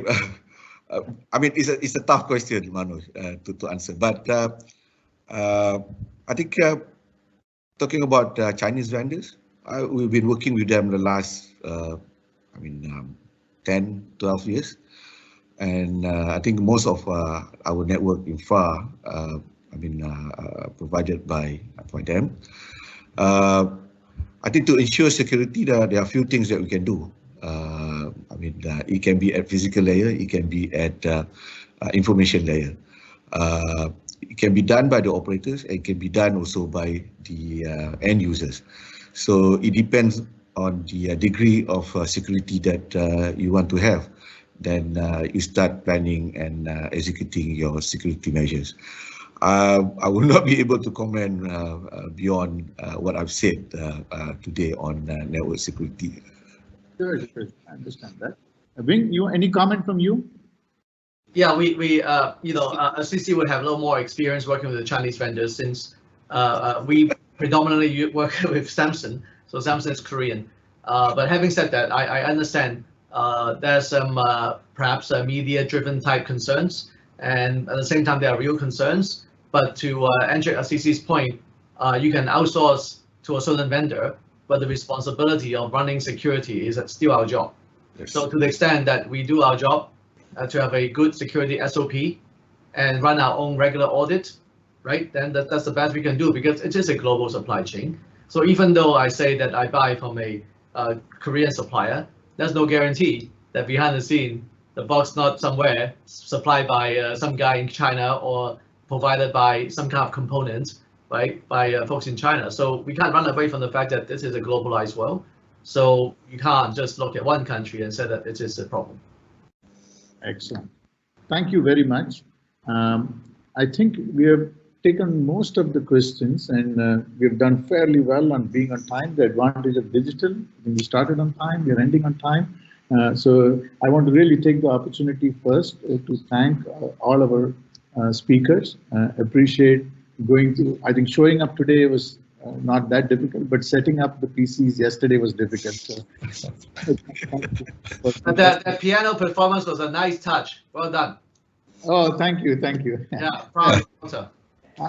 I mean, it's a tough question, Manoj, to answer. But I think talking about Chinese vendors, we've been working with them the last, 10, 12 years. And I think most of our network infra, provided by them. I think to ensure security, there are a few things that we can do. It can be at physical layer, it can be at information layer. It can be done by the operators, and it can be done also by the end users. So it depends on the degree of security that you want to have. Then you start planning and executing your security measures. I will not be able to comment beyond what I've said today on network security.
Sure, I understand that. Wing, any comment from you?
Yeah, CC would have a little more experience working with the Chinese vendors, since we predominantly work with Samsung. So Samsung is Korean. But having said that, I understand there's some perhaps media-driven type concerns, and at the same time, there are real concerns. But to Andrew CC's point, you can outsource to a certain vendor, but the responsibility of running security is still our job.
Yes.
So to the extent that we do our job to have a good security SOP and run our own regular audit, right? Then that's the best we can do, because it is a global supply chain. So even though I say that I buy from a Korean supplier, there's no guarantee that behind the scene, the box not somewhere supplied by some guy in China or provided by some kind of component, right, by folks in China. So we can't run away from the fact that this is a globalized world. So you can't just look at one country and say that it is a problem.
Excellent. Thank you very much. I think we have taken most of the questions, and we've done fairly well on being on time. The advantage of digital, we started on time, we're ending on time. So I want to really take the opportunity first to thank all our speakers. Appreciate going to, I think showing up today was not that difficult, but setting up the PCs yesterday was difficult. So.
But that piano performance was a nice touch. Well done.
Oh, thank you, thank you.
Yeah, proud of you.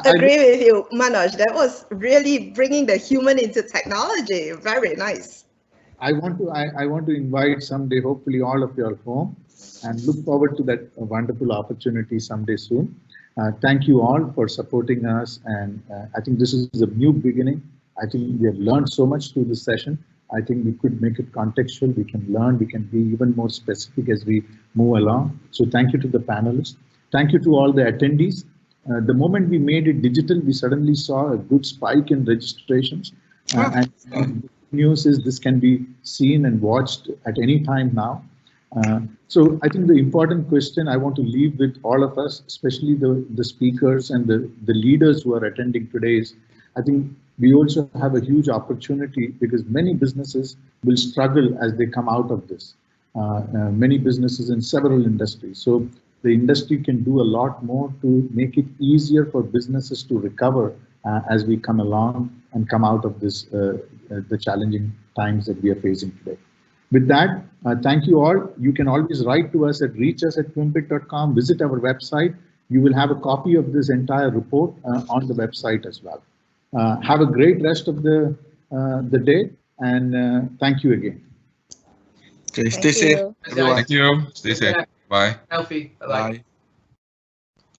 Agree with you, Manoj. That was really bringing the human into technology. Very nice.
I want to invite someday, hopefully all of you are home, and look forward to that wonderful opportunity someday soon. Thank you all for supporting us, and I think this is a new beginning. I think we have learned so much through this session. I think we could make it contextual. We can learn. We can be even more specific as we move along. So thank you to the panelists. Thank you to all the attendees. The moment we made it digital, we suddenly saw a good spike in registrations. And the news is this can be seen and watched at any time now. So I think the important question I want to leave with all of us, especially the speakers and the leaders who are attending today, is I think we also have a huge opportunity, because many businesses will struggle as they come out of this. Many businesses in several industries. So the industry can do a lot more to make it easier for businesses to recover as we come along and come out of this, the challenging times that we are facing today. With that, thank you all. You can always write to us at reachus@twimbit.com, visit our website. You will have a copy of this entire report on the website as well. Have a great rest of the day, and thank you again.
Okay, stay safe, everyone.
Thank you. Stay safe. Bye.
Healthy. Bye-bye.
Bye.